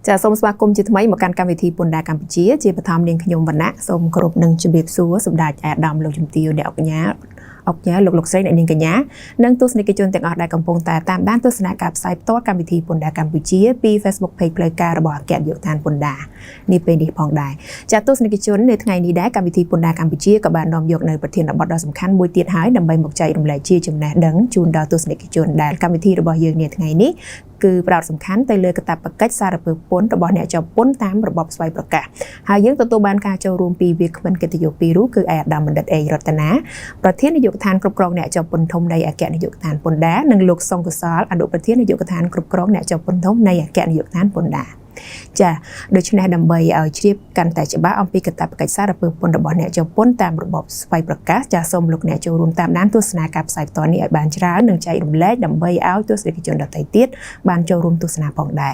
จะสมสมาคมจิตไม่เหมือนการการวิธีปนดาการปิจิจีประทามเลี้ยงขยมวันนะสมกรบหนึ่งจุดเบียบซัวสมดาแอดดำลงจุดเตียวเดี่ยวกันยะออกยะหลกๆใส่ในนิงกันยะนั่งตัวสนิทจนแต่งออกได้กำปงแต่ตามด้านตัวสนากับไซต์โต้การวิธีปนดาการปิจิปี Facebook เพจเพลย์การระบอบแกะยุทานปนดานี่เป็นดีพองได้จากตัวสนิทจนในไงนี้ได้การวิธีปนดาการปิจิกับบานดอมยกในประเทศระบอบสำคัญบุยเตียหายดำใบหมกใจดำไหลจีจุ่มแหนดังจูนดาวตัวสนิทจนได้การวิธีระบอบยืนเนี่ยไงนี้คือปราดสำคัญแต่เลยกระตับประกัดสารเปิดปนระบอบเนี่ยจะปนตามระบบสไวประกาศหายังตัวบานการจะรวมปีเวียกมันเกิดอยู่ปีรู้คือแอดดำมันดัดเอรัตนะประเทศนายกทานกรบกรองเนี่ยจะปนทมในอาแกนายกทานปนดาหนึ่งลูกทรงกุศลอนุประเทศนายกทานกรบกรองเนี่ยจะปนทมในอาแกนายกทานปนดาจะโดยเฉพาะดำใบเอาเชียบกันแต่จะบ้าเอาปีกระตับประกัดสารเปิดปนระบอบเนี่ยจะปนตามระบบสไวประกาศจะสมลูกเนี่ยจะรวมตามด้านตัวสนากับสายตอนนี้บานชราหนึ่งใจดำเล็กดำใบเอาตัวเศรษฐกิจดัดไตเตี้ยบานจะรวมตัวสนาปองได้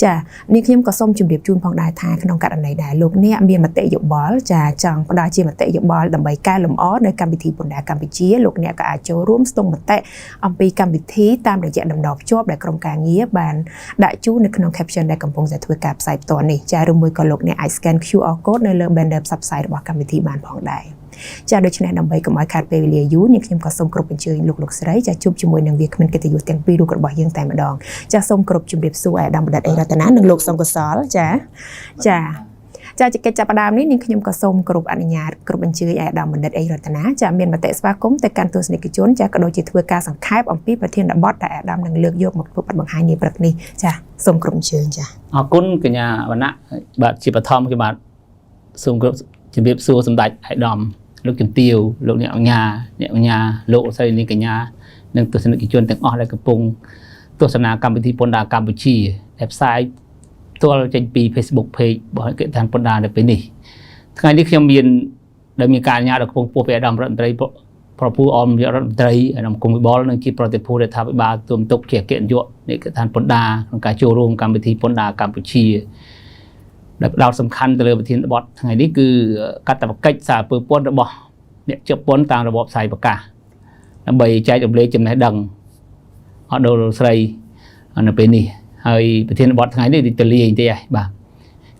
จะนี่ขยมก็ส้มจุ่มเดียบจูนพองได้ทางขนมกัดอันไหนได้ลูกเนี่ยมีมาเตะหยบบอลจะจังประดาจีมาเตะหยบบอลดำใบก้าลมอ้อในการพิธีปนดาการพิจีลูกเนี่ยก็อาจจะร่วมตรงมาเตะอัมปีการพิธีตามระยะดำดอกจบได้กรมการเงียบบานได้จูในขนมแคปชั่นได้กำปงจะถวยกับสายตัวนี้จะรวมมือกับลูกเนี่ยไอสแกน QR code ในเรื่องแบนเดิมซับไซด์ระบบการพิธีบานพองได้จะโดยเฉพาะนำไปกับไม้คาดเปรียยูนี่ขยมก็ส่งกรบเป็นเชิงลูกๆสไลด์จะจุบจมวยหนึ่งเวียกมันก็จะอยู่เต็มปีดูกระบอกยังแต่มาดองจะส่งกรบจุ่มเรียบสู้แอดำดัดเอรัตนะหนึ่งลูกส่งกระสอจะเกิดจากประดามนี้นี่ขยมก็ส่งกรบอนุญาตกรบเป็นเชิงแอดำดัดเอรัตนะจะเมียนมาเตะสปาคมแต่การตัวสนิทจนจะกระโดดจิตเวการสังขารอมปีประเทศดับบอสแต่แอดำหนึ่งเลือกโยกหมดผู้ปัดบังหายในประเทศนี้จะส่งกรบเชิงจ้ะกุ้นกันยาวันนะบัดจิปทอมคือบาดส่งกรบจุ่มเรียบสู้สมดัยไอดอมลูกจุ่มเตียวลูกเนี่ยเอาญาลูกใส่นี่กันญาหนึ่งตัวสนิทกิจวนแต่งออกอะไรกระปุงตัวสนากรรมวิธีปนดากัมพูชีเว็บไซต์ตัวเราจะปี Facebook เพจบอกให้เกิดทางปนดาในปีนี้ทั้งนี้ขยมเบียนได้มีการญาดกระปุงปูเปียดำรัตไตรพระผู้อมรัตไตรนำกลุ่มบอลนั่งกีโปรตีผู้ได้ทำบาตัวตกเกี่ยเกี่ยนยั่วนี่เกิดทางปนดาของการโจรวมกรรมวิธีปนดากัมพูชีเราสำคัญแต่เลยประเทศบอสทั้งนี้คือการตัดกิจสาเปิดปนระบบเนี่ยจะปนตามระบบสายประกาศใบใจจำเลยจำไหนดังเอาโดนใส่อันนั้นเป็นนี่ให้ประเทศบอสทั้งนี้ดิจิทัลอย่างที่ไงบ้าง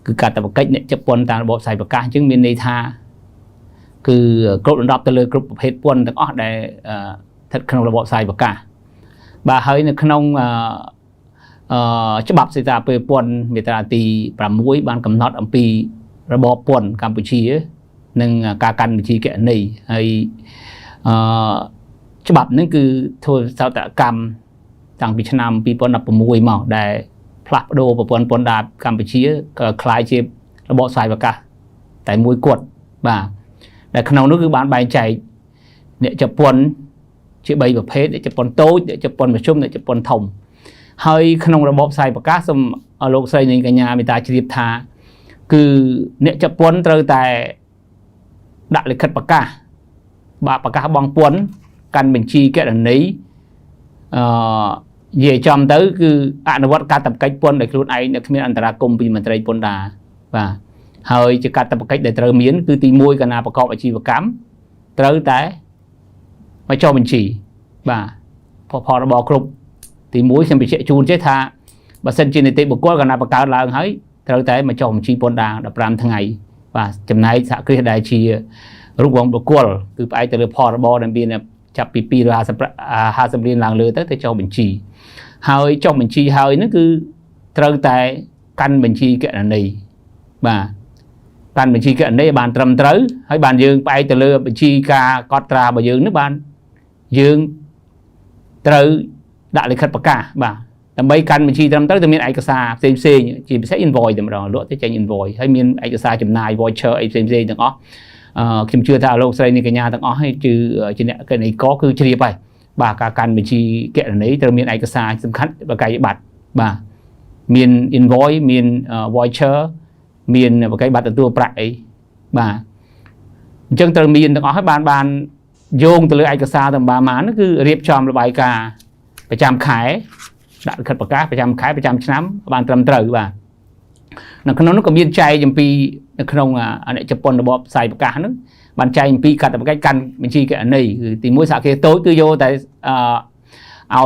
คือการตัดกิจเนี่ยจะปนตามระบบสายประกาศจึงมีในท่าคือกรุ๊ประดับแต่เลยกรุ๊ปประเภทปนต่างๆได้ทัดขนมระบบสายประกาศบาเฮ้ยในขนมฉบับสิตาเปิดปนเมตราตีปรามวยบานกำหนดอัมพีระบบปนกัมพูชีหนึ่งการกันบัญชีแก่นี่ไอ้ฉบับนั้นคือโทษสาวตะกรรมต่างพิชนามปีปนดับประมวยมาได้พลัดโดปนปนดาบกัมพูชีก็คล้ายเช่ระบบสายประกาศแต่มวยกดบ่าแต่ขนมนั้นคือบานใบใจเนี่ยจะปนเชื่อใบประเภทเนี่ยจะปนโต๊ะเนี่ยจะปนประชุมเนี่ยจะปนถมให้ขนมระบบสายประกาศสมโลกใส่ในกัญญามีตาจริตทาคือเนี่ยจะปนเตอแต่ดักเลยขัดประกาศบาประกาศบางปนกันบัญชีแก่อันนี้เย่จอมtớiคืออนุวัตการตับกิจปนในครูไอเนี่ยมีอันตรากรมปีมันตรายปนดาว่าเฮ้ยจะการตับกิจได้เติมเมียนคือตีมวยกันนาประกอบอาชีพกรรมเติมแต่ไม่ชอบบัญชีว่าพอเราบอกครบตีมวยฉันไปเชื่อจูนเชื่อท่าบัตรเส้นจีนในตีบุกกกันนาประกาศลางเฮ้ยเติมแต่ไม่ชอบบัญชีปนดาดับรามทั้งไงว่าจำนายสักคือได้ชีรูปวงบุกกลคือไปแต่เรือพอระบอดันบีเนี่ยจับปีหาสำเร็จหลังเรือตั้งแต่เจ้าบัญชีเฮ้ยเจ้าบัญชีเฮ้ยนั่นคือเติมแต่กันบัญชีแก่อันนี้บ่าการบัญชีแก่อันนี้บานตรำเต๋อให้บานยืงไปแต่เรือบัญชีกากอตราบยืงนึกบานยืงเต๋อได้เลยขัดประกาศบ่าแต่ใบกันบัญชีตรำเต๋อจะมีเอกสารเซ็นจีบใช้อินโวยเดี๋ยวเราลดที่จะอินโวยให้มีเอกสารจำนายโวเชอร์ไอเซ็นต่างอ๋อคิมเชื่อถ้าโลกใส่ในกัญญาต่างอ๋อให้จือจีเนี่ยกันนี้ก็คือเฉลี่ยไปบ่าการกันบัญชีแก่อันนี้จะมีเอกสารสำคัญประกาศบัตรบ่ามีอินโวยมีโวเชอร์มีประกาศบัตรตัวประไอบ่าจังจะมีต่างอ๋อให้บานโยงตัวเลยเอกสารต่างบามานั่นคือเรียบชอมระบายกาประจำขายดักขัดประกาศประจำขายประจำชั้นบานตรำเต๋อบ่านักขนมก็มีใจจำปีนักขนมอันนี้จะปนระบบใส่ประกาศนึงบันใจปีกัดแต่ประกาศกันบัญชีกันนี่คือตีมวยสักแค่โต๊ะคือโยแต่เอา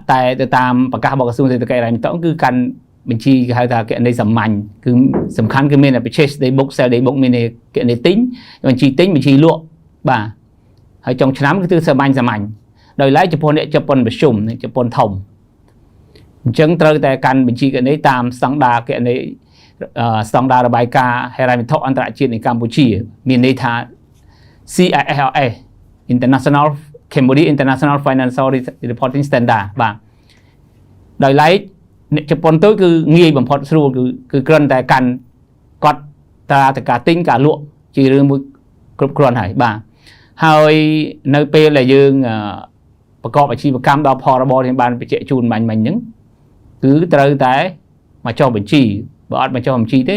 แต่ตามประกาศบอกกระทรวงเศรษฐกิจอะไรมันต้องคือกัน បញ្ជីគេហៅថាគណនីសាមញ្ញគឺសំខាន់គឺមានតែ purchase day book sell day book មានគណនីទិញបញ្ជីទិញបញ្ជីលក់បាទហើយចុងឆ្នាំគឺសាមញ្ញដោយឡែកចំពោះអ្នកជប៉ុនប្រជុំនិងជប៉ុនធំអញ្ចឹងត្រូវតែកាន់បញ្ជីគណនីតាមស្តង់ដារគណនីស្តង់ដាររបាយការណ៍ហិរញ្ញវត្ថុអន្តរជាតិនៃកម្ពុជាមានន័យថា CIFRS Cambodia International Financial Reporting Standard បាទដោយឡែកអ្នកជប៉ុនទៅគឺងាយបំផុតស្រួលគឺគ្រាន់តែកាន់កត់តាទៅការទិញការលក់ជារឿងមួយគ្រប់គ្រាន់ហើយបាទហើយនៅពេលដែលយើងប្រកបអាជីវកម្មដល់ផលរបស់យើងបានបញ្ជាក់ជូនមិញហ្នឹងគឺត្រូវតែមកចុះបញ្ជីបើអត់មកចុះបញ្ជីទេ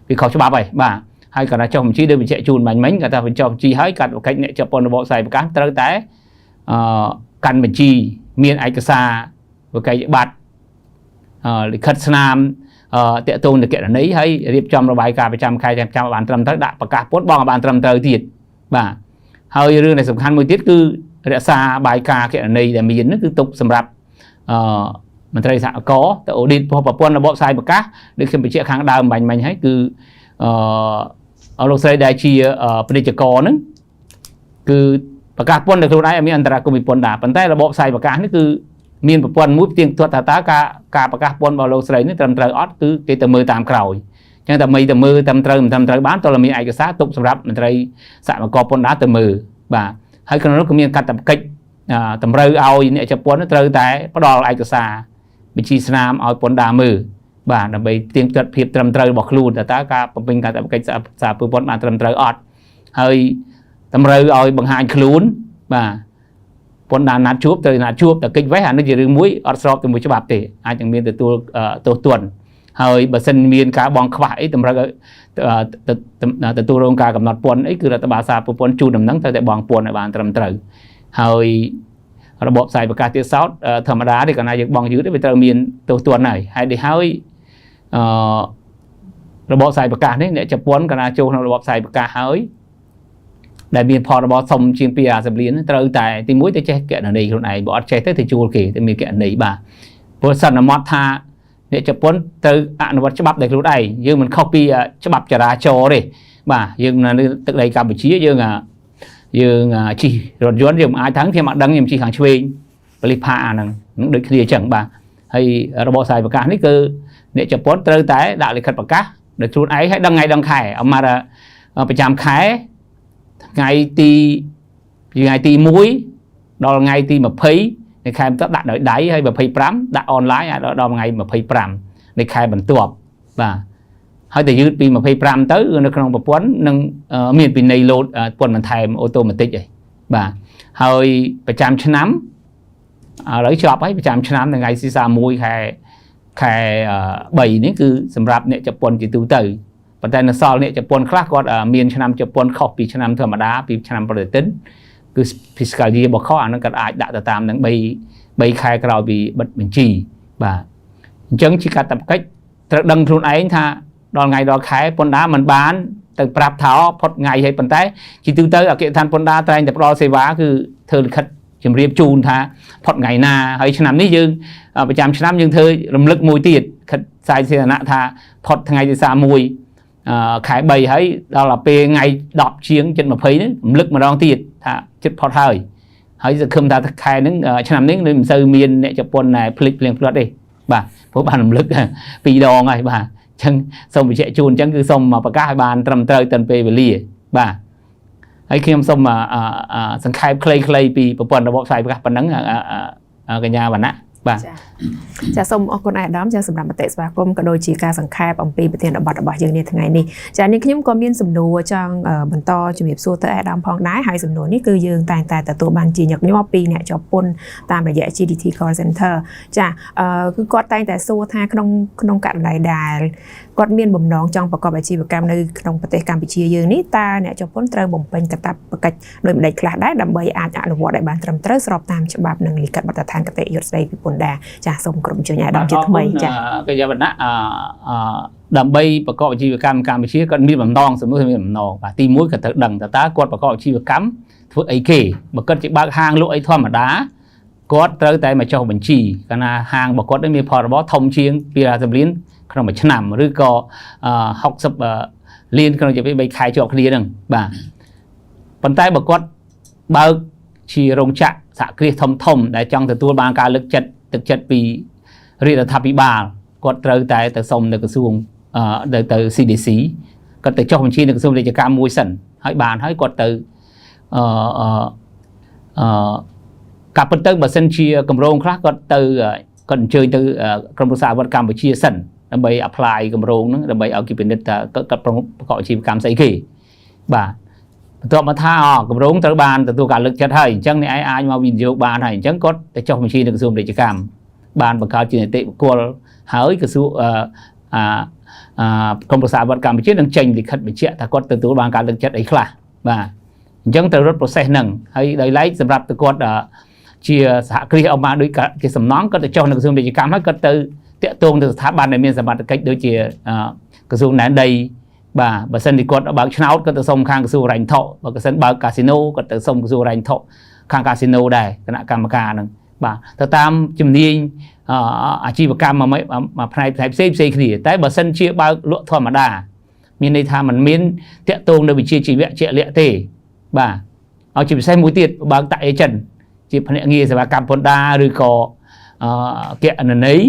វាខុសច្បាប់ហើយបាទហើយគាត់ថាចុះបញ្ជីដូចបញ្ជាក់ជូនមិញគាត់ថាបញ្ចុះបញ្ជីហើយកាត់បកិច្ចអ្នកជប៉ុនរបបផ្សាយប្រកាសត្រូវតែកាន់បញ្ជីមានឯកសារវិក័យប័ត្រលិខិតស្នាមតាក់ទងនឹងគណនីហើយរៀបចំរបាយការណ៍ប្រចាំខែចាំបានត្រឹមត្រូវដាក់ប្រកាសពន្ធបងឲ្យបានត្រឹមត្រូវទៀតបាទហើយរឿងដែលសំខាន់មួយទៀតគឺរក្សាបាយការណ៍គណនីដែលមាននោះគឺទុកសម្រាប់មន្ត្រីសហគមន៍ទៅ audit ប្រព័ន្ធរបបផ្សាយប្រកាសដូចខ្ញុំបញ្ជាក់ខាងដើមមិញហើយគឺលោកស្រីដែលជាពាណិជ្ជករហ្នឹងគឺប្រកាសពន្ធដោយខ្លួនឯងមានអន្តរាគមន៍ពីពន្ធដែរប៉ុន្តែរបបផ្សាយប្រកាសនេះគឺមានប្រព័ន្ធមួយផ្ទៀងផ្ទាត់ថាតើការប្រកាសពន្ធរបស់លោកស្រីនេះត្រឹមត្រូវអត់គឺគេទៅមើលតាមក្រោយអញ្ចឹងតែមិនទៅមើលត្រឹមត្រូវមិនត្រឹមត្រូវបានតើមានឯកសារទុកសម្រាប់មន្ត្រីសហគមន៍ពន្ធដែរទៅមើលបាទហើយក្នុងនោះក៏មានកាតព្វកិច្ចតម្រូវឲ្យអ្នកជប៉ុនត្រូវតែផ្ដល់ឯកសារបញ្ជីស្នាមឲ្យពន្ធដែរមើលបាទដើម្បីផ្ទៀងផ្ទាត់ភាពត្រឹមត្រូវរបស់ខ្លួនតើការបំពេញកាតព្វកិច្ចសារពើពន្ធបានត្រឹមត្រូវអត់ហើយតម្រូវឲ្យបង្ហាញខ្លួនបាទពន្ធដារណាត់ជួបទៅណាត់ជួបតែកិច្ចវេះអានេះជារឿងមួយអត់ស្របទៅមួយច្បាប់ទេអាចនឹងមានទទួលទោសទណ្ឌហើយបើសិនមានការបង់ខ្វះអីតម្រូវឲ្យទទួលរងការកំណត់ពន្ធអីគឺរដ្ឋបាលសារពន្ធជូនដំណឹងត្រូវតែបង់ពន្ធឲ្យបានត្រឹមត្រូវហើយរបបផ្សាយប្រកាសទៀតសោតធម្មតាទេកាលណាយើងបង់យឺតវាត្រូវមានទោសទណ្ឌហើយនេះហើយរបបផ្សាយប្រកាសនេះអ្នកជប៉ុនកាលណាចូលក្នុងរបបផ្សាយប្រកាសហើយដែលមានផលរបស់សុំជាង250លានត្រូវតែទី1ទៅចេះគណនីខ្លួនឯងបើអត់ចេះទៅជួលគេទៅមានគណនីបាទព្រោះសន្មត់ថាអ្នកជប៉ុនទៅអនុវត្តច្បាប់ដោយខ្លួនឯងយើងមិនខុសពីច្បាប់ចរាចរណ៍ទេបាទយើងនៅទឹកដីកម្ពុជាយើងជិះរថយន្តយើងអាចថាខ្ញុំអត់ដឹងខ្ញុំជិះខាងឆ្វេងប៉ូលីសផាអាហ្នឹងដូចគ្នាអញ្ចឹងបាទហើយរបបផ្សាយប្រកាសនេះគឺអ្នកជប៉ុនត្រូវតែដាក់លិខិតប្រកាសដោយខ្លួនឯងឲ្យដឹងថ្ងៃដឹងខែអមថាប្រចាំខែថ្ងៃទី1ដល់ថ្ងៃទី20នៃខែបន្ទាប់ដាក់ដោយដៃហើយ25ដាក់អនឡាញដល់ថ្ងៃ25នៃខែបន្ទាប់បាទហើយតែយឺតពី25ទៅនៅក្នុងប្រព័ន្ធនឹងមានពីនៃលោតពន្ធបន្ថែមអូតូម៉ាទិកអីបាទហើយប្រចាំឆ្នាំឥឡូវជាប់ហើយប្រចាំឆ្នាំថ្ងៃទី31ខែ3នេះគឺសម្រាប់អ្នកជប៉ុនជាទូទៅប៉ុន្តែនៅសល់អ្នកជប៉ុនខ្លះគាត់មានឆ្នាំជប៉ុនខុសពីឆ្នាំធម្មតាពីឆ្នាំប្រតិទិនគឺ fiscal year របស់เขาអានឹងគាត់អាចដាក់ទៅតាមនឹង3ខែក្រោយពីបិទបញ្ជីបាទអញ្ចឹងជាកាតព្វកិច្ចត្រូវដឹងខ្លួនឯងថាដល់ថ្ងៃដល់ខែពន្ធដារមិនបានទៅប្រាប់ថាផុតថ្ងៃហើយប៉ុន្តែជាទូទៅអគ្គដ្ឋានពន្ធដារតែងតែផ្ដល់សេវាគឺធ្វើលិខិតជម្រាបជូនថាផុតថ្ងៃណាហើយឆ្នាំនេះយើងប្រចាំឆ្នាំយើងធ្វើរំលឹកមួយទៀតខិតផ្សាយសាធារណៈថាផុតថ្ងៃទី31ខែ3ហើយដល់ពេលថ្ងៃ10ជាង7:20នេះរំលឹកម្ដងទៀតថាចិត្តផុតហើយសង្ឃឹមថាខែហ្នឹងឆ្នាំនេះមិនសូវមានអ្នកជប៉ុនដែលភ្លេចភ្លៀងភ្លាត់ទេបាទព្រោះបានរំលឹក2ដងហើយបាទអញ្ចឹងសូមបញ្ជាក់ជូនអញ្ចឹងគឺសូមប្រកាសឲ្យបានត្រឹមត្រូវទាន់ពេលវេលាបាទហើយខ្ញុំសូមសង្ខេបខ្លីៗពីប្រព័ន្ធរបបផ្សាយប្រកាសប៉ុណ្ណឹងកញ្ញាវណ្ណៈបាទចាសូមអរគុណអាយដាមចាសម្រាប់មតិស្វាគមន៍ក៏ដូចជាការសង្ខេបអំពីប្រធានបទរបស់យើងនាថ្ងៃនេះចានាងខ្ញុំក៏មានសំណួរចង់បន្តជំរាបសួរទៅអាយដាមផងដែរហើយសំណួរនេះគឺយើងតែងតែទទួលបានជាញឹកញាប់ពីអ្នកជាប់ពន្ធតាមរយៈ GDT Call Center ចាគឺគាត់តែងតែសួរថាក្នុងករណីដែលគាត់មានបំណងចង់ប្រកបអាជីវកម្មនៅក្នុងប្រទេសកម្ពុជាយើងនេះតើអ្នកជាប់ពន្ធត្រូវបំពេញកាតព្វកិច្ចដោយម្ដេចខ្លះដែរដើម្បីអាចអនុវត្តឲ្យបានត្រឹមត្រូវស្របតាមច្បាប់និងលិខិតបទដ្ឋានគតិយុត្តស្ដីពីពន្ធដារចាសូមក្រុមជួយអាយដាមជាថ្មីចាកញ្ញាវណ្ណៈដើម្បីប្រកបអាជីវកម្មកម្ពុជាគាត់មានបំណងសំណួរមានបំណងបាទទី1គាត់ត្រូវដឹងតើគាត់ប្រកបអាជីវកម្មធ្វើអីគេបើគាត់ជាបើកហាងលក់អីធម្មតា គាត់ត្រូវតែមកចុះបញ្ជីកាលណាហាងរបស់គាត់មានផលរបរធំជាង250លានក្នុងមួយឆ្នាំឬក៏60លានក្នុងរយៈពេល3ខែជាប់គ្នាហ្នឹងបាទប៉ុន្តែបើគាត់បើកជារោងចក្រសហគ្រាសធំដែលចង់ទទួលបានការលើកទឹកចិត្តពីរាជរដ្ឋាភិបាលគាត់ត្រូវតែទៅសុំនៅក្រសួងទៅ CDC គាត់ទៅចុះបញ្ជីនៅក្រសួងរាជការមួយសិនហើយបានហើយគាត់ទៅការពិតទៅបើសិនជាគម្រោងខ្លះគាត់អញ្ជើញទៅក្រមប្រឹក្សាអាវុធកម្ពុជាសិនដើម្បី apply គម្រោងហ្នឹងដើម្បីឲ្យគេពិនិត្យថាគាត់ប្រកបអាជីវកម្មស្អីគេបាទបន្ទាប់មកថាគម្រោងត្រូវបានទទួលការលើកចិត្តហើយអញ្ចឹងអ្នកឯងអាចមកវិនិយោគបានហើយអញ្ចឹងគាត់ទៅចុះបញ្ជីនៅក្រសួងពាណិជ្ជកម្មបានបង្កើតជានីតិបុគ្គលហើយក្រសួងក្រមប្រឹក្សាអាវុធកម្ពុជានឹងចេញលិខិតបញ្ជាក់ថាគាត់ទទួលបានការលើកចិត្តអីខ្លះបាទអញ្ចឹងត្រូវរត់ process ហ្នឹងហើយដោយឡែកសម្រាប់ទៅគាត់ជាសហគ្រាសអមដូចជាសំណងគាត់ទៅចុះនៅក្រសួងពាណិជ្ជកម្មហើយគាត់ទៅតាក់ទងទៅស្ថាប័នដែលមានសមត្ថកិច្ចដូចជាក្រសួងណែដីបាទបើសិនជាគាត់បើកឆ្នោតគាត់ទៅសុំខាងក្រសួងហិរញ្ញវត្ថុបើសិនបើកកាស៊ីណូគាត់ទៅសុំក្រសួងហិរញ្ញវត្ថុខាងកាស៊ីណូដែរគណៈកម្មការហ្នឹងបាទទៅតាមជំនាញអាជីវកម្មមួយផ្នែកផ្សេងគ្នាតែបើសិនជាបើកលក់ធម្មតាមានន័យថាมันមានតាក់ទងនៅវិជាជីវៈជាក់លាក់ទេបាទឲ្យជាពិសេសមួយទៀតបើកតាក់អេចិនជាភ្នាក់ងារសេវាកម្មពន្ធដារឬក៏គណនេយ្យ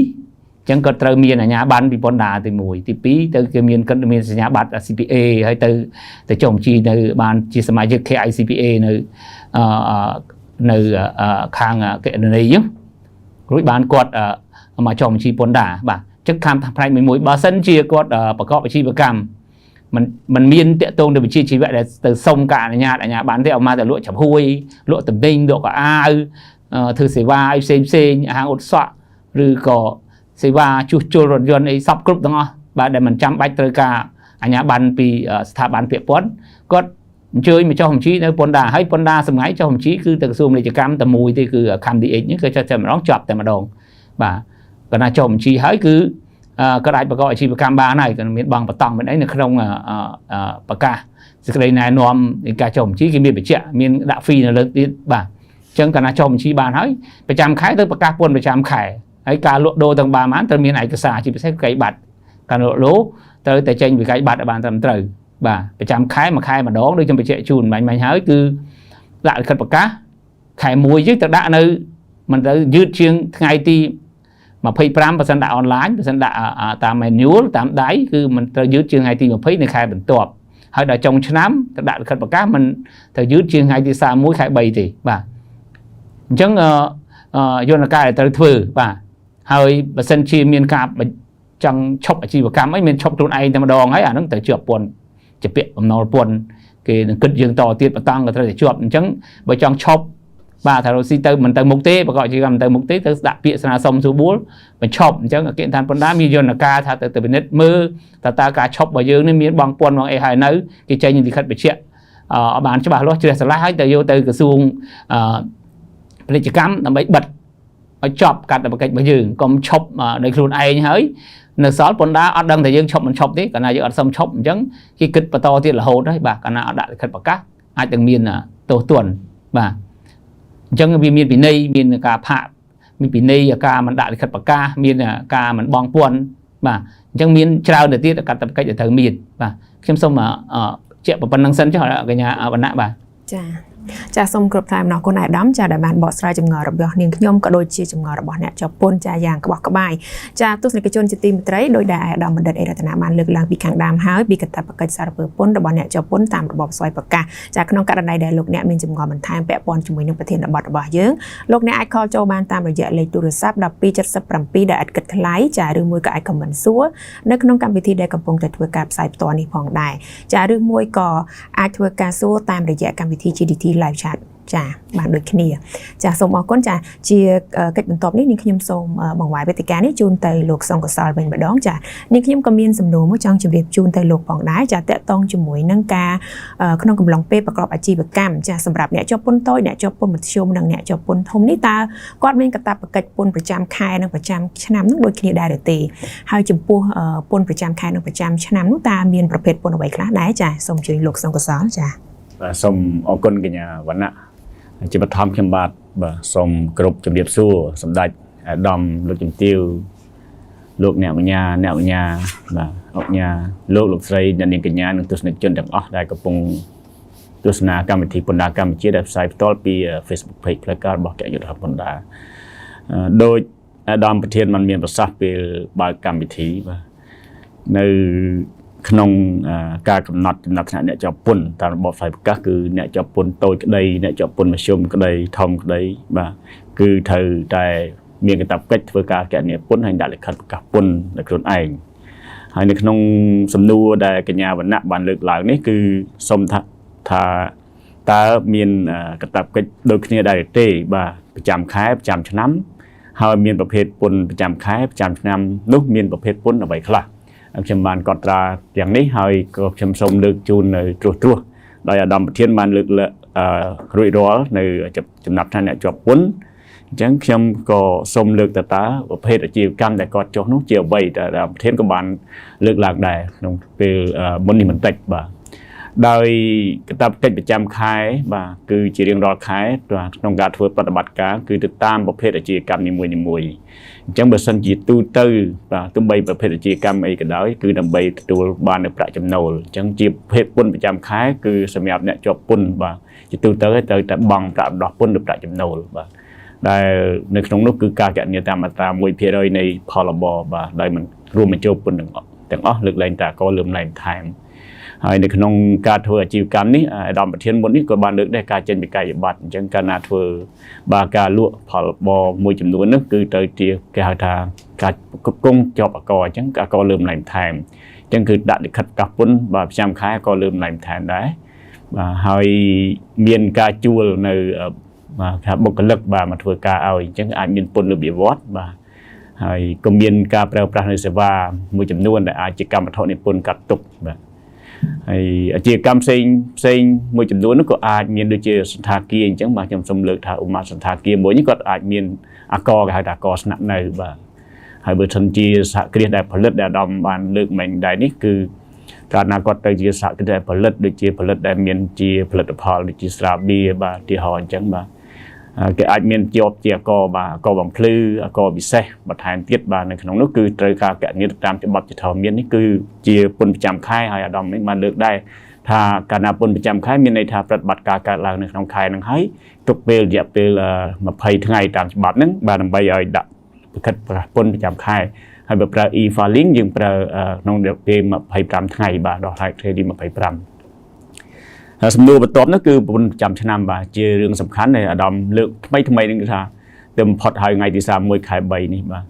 អញ្ចឹងគាត់ត្រូវមានអាជ្ញាប័ណ្ណពីពន្ធដារទី1ទី2ទៅគេមានសញ្ញាបត្រ CPA ហើយទៅចុះបញ្ជីនៅបានជាសមាជិក KICPA នៅខាងគណនេយ្យរួចបានគាត់មកចុះបញ្ជីពន្ធដារបាទអញ្ចឹងខាងផ្នែកមួយបើសិនជាគាត់ប្រកបអាជីវកម្មมันមានតាក់ទងទៅវិជាជីវៈដែលទៅសុំការអនុញ្ញាតអាជ្ញាប័ណ្ណទេអត់មកតែលក់ចំហួយលក់តំណែងលក់កៅអៅធ្វើសេវាឲ្យផ្សេងហាងឧស្សាហ៍ឬក៏សេវាជួសជុលរថយន្តអីសពគ្រប់ទាំងអស់បាទដែលមិនចាំបាច់ត្រូវការអាជ្ញាប័ណ្ណពីស្ថាប័នពាក់ព័ន្ធគាត់អញ្ជើញមកចុះបញ្ជីនៅពន្ធដារហើយពន្ធដារសម្ងាយចុះបញ្ជីគឺទៅក្រសួងពាណិជ្ជកម្មតែមួយទេគឺ KMDH នេះគឺចុះតែម្ដងជាប់តែម្ដងបាទគាត់ណាចុះបញ្ជីហើយគឺគាត់អាចប្រកបអាជីវកម្មបានហើយគាត់មានបង់បតង់មានអីនៅក្នុងប្រកាសសេចក្តីណែនាំនៃការចុះបញ្ជីគេមានបញ្ជាក់មានដាក់ fee នៅលើទៀតបាទអញ្ចឹងគាត់ណាចុះបញ្ជីបានហើយប្រចាំខែទៅប្រកាសពន្ធប្រចាំខែហើយការលក់ដូរទាំងបានត្រូវមានឯកសារជាពិសេសវិក័យប័ត្រការលក់ដូរត្រូវតែចេញវិក័យប័ត្រឲ្យបានត្រឹមត្រូវបាទប្រចាំខែមួយខែម្ដងដូចខ្ញុំបញ្ជាក់ជូនបាញ់ហើយគឺដាក់លិខិតប្រកាសខែ1យើងទៅដាក់នៅមិនទៅយឺតជាងថ្ងៃទី25% ដាក់អនឡាញបើសិនដាក់តាម manual តាមដៃគឺមិនត្រូវយឺតជាងថ្ងៃទី20នៃខែបន្ទាប់ហើយដល់ចុងឆ្នាំទៅដាក់លិខិតប្រកាសមិនត្រូវយឺតជាងថ្ងៃទី31ខែ3ទេបាទអញ្ចឹងយន្តការដែលត្រូវធ្វើបាទហើយបើសិនជាមានការចង់ឈប់អាជីវកម្មអីមានឈប់ខ្លួនឯងតែម្ដងហើយអាហ្នឹងត្រូវជាប់ពន្ធជាពាក្យបំណុលពន្ធគេនឹងគិតយើងតទៀតបតង់ក៏ត្រូវតែជាប់អញ្ចឹងបើចង់ឈប់បាទថារស់ស៊ីទៅមិនទៅមុខទេប្រកបអាជីវកម្មមិនទៅមុខទេទៅដាក់ពាក្យស្នើសុំសួរបួលបញ្ឈប់អញ្ចឹងអគ្គនាយកពន្ធដារមានយន្តការថាទៅពិនិត្យមើលតើការឈប់របស់យើងនេះមានបងពន្ធបងអីហើយនៅគេចេញលិខិតបញ្ជាក់បានច្បាស់លាស់ជ្រះស្រឡះហើយទៅយកទៅក្រសួងពាណិជ្ជកម្មដើម្បីបិទឲ្យចប់កាតព្វកិច្ចរបស់យើងកុំឈប់ដោយខ្លួនឯងហើយនៅសល់ពន្ធដារអត់ដឹងថាយើងឈប់មិនឈប់ទេកាលណាយើងអត់សុំឈប់អញ្ចឹងគេគិតបន្តទៀតរហូតហើយបាទកាលណាអត់ដាក់លិខិតប្រកាសអាចនឹងមានទោសទណ្ឌបាទអញ្ចឹងវាមានពិន័យមានការផាកមានពិន័យការមិនដាក់លិខិតប្រកាសមានការមិនបង់ពន្ធបាទអញ្ចឹងមានច្រើនទៅទៀតកាតព្វកិច្ចដែលត្រូវមានបាទខ្ញុំសូមជាក់ប៉ុណ្្នឹងសិនចុះកញ្ញាវណ្ណៈបាទចាសូមគ្រប់ថ្លែងអំណរគុណអាយដាមចាដែលបានបកស្រាយចម្ងល់របស់នាងខ្ញុំក៏ដូចជាចម្ងល់របស់អ្នកជាប់ពន្ធចាយ៉ាងក្បោះក្បាយចាទស្សនិកជនជាទីមេត្រីដោយដែលអាយដាមបណ្ឌិតអេរតនាបានលើកឡើងពីខាងដើមហើយពីកាតព្វកិច្ចសារពើពន្ធរបស់អ្នកជាប់ពន្ធតាមរបបស្វ័យប្រកាសចាក្នុងករណីដែលលោកអ្នកមានចម្ងល់បន្ថែមពាក់ព័ន្ធជាមួយនឹងប្រធានបទរបស់យើងលោកអ្នកអាចខលចូលបានតាមរយៈលេខទូរស័ព្ទ1277ដែលឥតគិតថ្លៃចាឬមួយក៏អាចខមមិនសួរនៅក្នុងកម្មវិធីដែលកំពុងតែធ្វើការផ្សាយផ្ទាល់នេះផងដែរចាឬមួយក៏អាចធ្វើការសួរតាមរយៈកម្មវិធី GDT Live Chat ចាបានដូចគ្នាចាសូមអរគុណចាជាកិច្ចបន្ទាប់នេះនាងខ្ញុំសូមបង្វែរវេទិកានេះជូនទៅលោកសង្កសលវិញម្ដងចានាងខ្ញុំក៏មានសំណួរមួយចង់ជម្រាបជូនទៅលោកផងដែរចាតកតងជាមួយនឹងការក្នុងកំឡុងពេលប្រកបអាជីវកម្មចាសម្រាប់អ្នកជាប់ពន្ធតូចអ្នកជាប់ពន្ធមធ្យមនិងអ្នកជាប់ពន្ធធំនេះតើគាត់មានកាតព្វកិច្ចពន្ធប្រចាំខែនិងប្រចាំឆ្នាំនោះដូចគ្នាដែរឬទេហើយចំពោះពន្ធប្រចាំខែនិងប្រចាំឆ្នាំនោះតើមានប្រភេទពន្ធអ្វីខ្លះដែរចាសូមអញ្ជើញលោកសង្កសលចាសូមអរគុណកញ្ញាវណ្ណៈជាបឋមខ្ញុំបាទ បាទសូមគ្រប់ជំរាបសួរសម្ដេចអាដាមលោកជំទាវលោកអ្នកបញ្ញាបាទអង្គការលោកស្រីអ្នកនាងកញ្ញានិងទស្សនិកជនទាំងអស់ដែលកំពុងទស្សនាកម្មវិធីពន្ធដារកម្ពុជាដែលផ្សាយផ្ទាល់ពី Facebook Page ផ្លូវការរបស់គណៈយុទ្ធពន្ធដារដោយអាដាមប្រធានបានមានប្រសាសន៍ពេលបើកកម្មវិធីបាទនៅក្នុងការកំណត់ចំណាត់ថ្នាក់អ្នកជាប់ពន្ធតាមរបបផ្សាយប្រកាសគឺអ្នកជាប់ពន្ធតូចក្តីអ្នកជាប់ពន្ធមធ្យមក្តីធំក្តីបាទគឺត្រូវតែមានកាតព្វកិច្ចធ្វើការគណនាពន្ធហើយដាក់លិខិតប្រកាសពន្ធដល់ខ្លួនឯងហើយនៅក្នុងសំណួរដែលកញ្ញាវណ្ណៈបានលើកឡើងនេះគឺសូមថាតើមានកាតព្វកិច្ចដូចគ្នាដែរទេបាទប្រចាំខែប្រចាំឆ្នាំហើយមានប្រភេទពន្ធប្រចាំខែប្រចាំឆ្នាំនោះមានប្រភេទពន្ធអ្វីខ្លះខ្ញុំបានកត់ត្រាយ៉ាងនេះហើយក៏ខ្ញុំសូមលើកជូននៅត្រួសដោយអាដាមប្រធានបានលើករួចរាល់នៅចំណាប់ថ្នាក់អ្នកជាប់ពន្ធអញ្ចឹងខ្ញុំក៏សូមលើកតើប្រភេទអាជីវកម្មដែលគាត់ចុះនោះជាអ្វីតែអាដាមប្រធានក៏បានលើកឡើងដែរក្នុងពេលមុននេះបន្តិចបាទដោយកាតព្វកិច្ចប្រចាំខែបាទគឺជារៀងរាល់ខែក្នុងការធ្វើប្រតិបត្តិការគឺទៅតាមប្រភេទអាជីវកម្មនីមួយៗអញ្ចឹងបើសិនជាទូទៅបាទទោះបីប្រភេទអាជីវកម្មអីក៏ដោយគឺដើម្បីទទួលបាននូវប្រាក់ចំណូលអញ្ចឹងជាប្រភេទពន្ធប្រចាំខែគឺសម្រាប់អ្នកជាប់ពន្ធបាទជាទូទៅត្រូវតែបង់ប្រាក់ដោះពន្ធឬប្រាក់ចំណូលបាទដែលនៅក្នុងនោះគឺការគណនាតាមអត្រា 1% នៃផលរបរបាទដោយមិនរួមបញ្ចូលពន្ធទាំងអស់លើកលែងតែក៏លើកលែងថែមហើយនៅក្នុងការធ្វើអាជីវកម្មនេះអាដាមប្រធានមុននេះក៏បានលើកដែរការចេញវិក័យប័ត្រអញ្ចឹងកាលណាធ្វើបាទការលក់ផលរបរមួយចំនួននោះគឺត្រូវជាគេហៅថាការគ្រប់គ្រងជាប់អកអញ្ចឹងអកលើកលែងថែមអញ្ចឹងគឺដាក់លិខិតប្រកាសពន្ធបាទប្រចាំខែក៏លើកលែងថែមដែរបាទហើយមានការជួលនៅបាទថាបុគ្គលិកបាទមកធ្វើការឲ្យអញ្ចឹងអាចមានពន្ធលើវិវត្តបាទហើយក៏មានការប្រើប្រាស់នៅសេវាមួយចំនួនដែលអាចជាកម្មវត្ថុនិពន្ធកាត់ទុកបាទហើយអាជីវកម្មផ្សេងមួយចំនួននោះក៏អាចមានដូចជាសន្តាគារអញ្ចឹងបាទខ្ញុំសូមលើកថាឧបមាសន្តាគារមួយនេះគាត់អាចមានអកគេហៅថាអកស្នាក់នៅបាទហើយបើសិនជាសហគ្រាសដែលផលិតដែលអាដាមបានលើកមិញដែរនេះគឺកាលណាគាត់ទៅជាសហគ្រាសដែលផលិតដូចជាផលិតដែលមានជាផលិតផលដូចជាស្រាបៀរបាទទីហោអញ្ចឹងបាទគេអាចមានជាប់ជាអកបាទអកបំភ្លឺអកពិសេសបន្ថែមទៀតបាទនៅក្នុងនោះគឺត្រូវការគណនាតាមច្បាប់ជាធម្មមាននេះគឺជាពន្ធប្រចាំខែហើយអាដាមនេះបានលើកដែរថាកាលណាពន្ធប្រចាំខែមានន័យថាប្រតិបត្តិការកើតឡើងនៅក្នុងខែហ្នឹងហើយទុកពេលរយៈពេល20ថ្ងៃតាមច្បាប់ហ្នឹងបាទដើម្បីឲ្យដាក់លិខិតប្រកាសពន្ធប្រចាំខែហើយបើប្រើ e-filing យើងប្រើក្នុងរយៈពេល25ថ្ងៃបាទដល់ថ្ងៃទី25សំណួរបន្ទាប់នោះគឺពន្ធប្រចាំឆ្នាំបាទជារឿងសំខាន់ដែលអាដាមលើកថ្មីនេះគឺថាទៅបំផុតហើយថ្ងៃទី31ខែ3នេះបាទ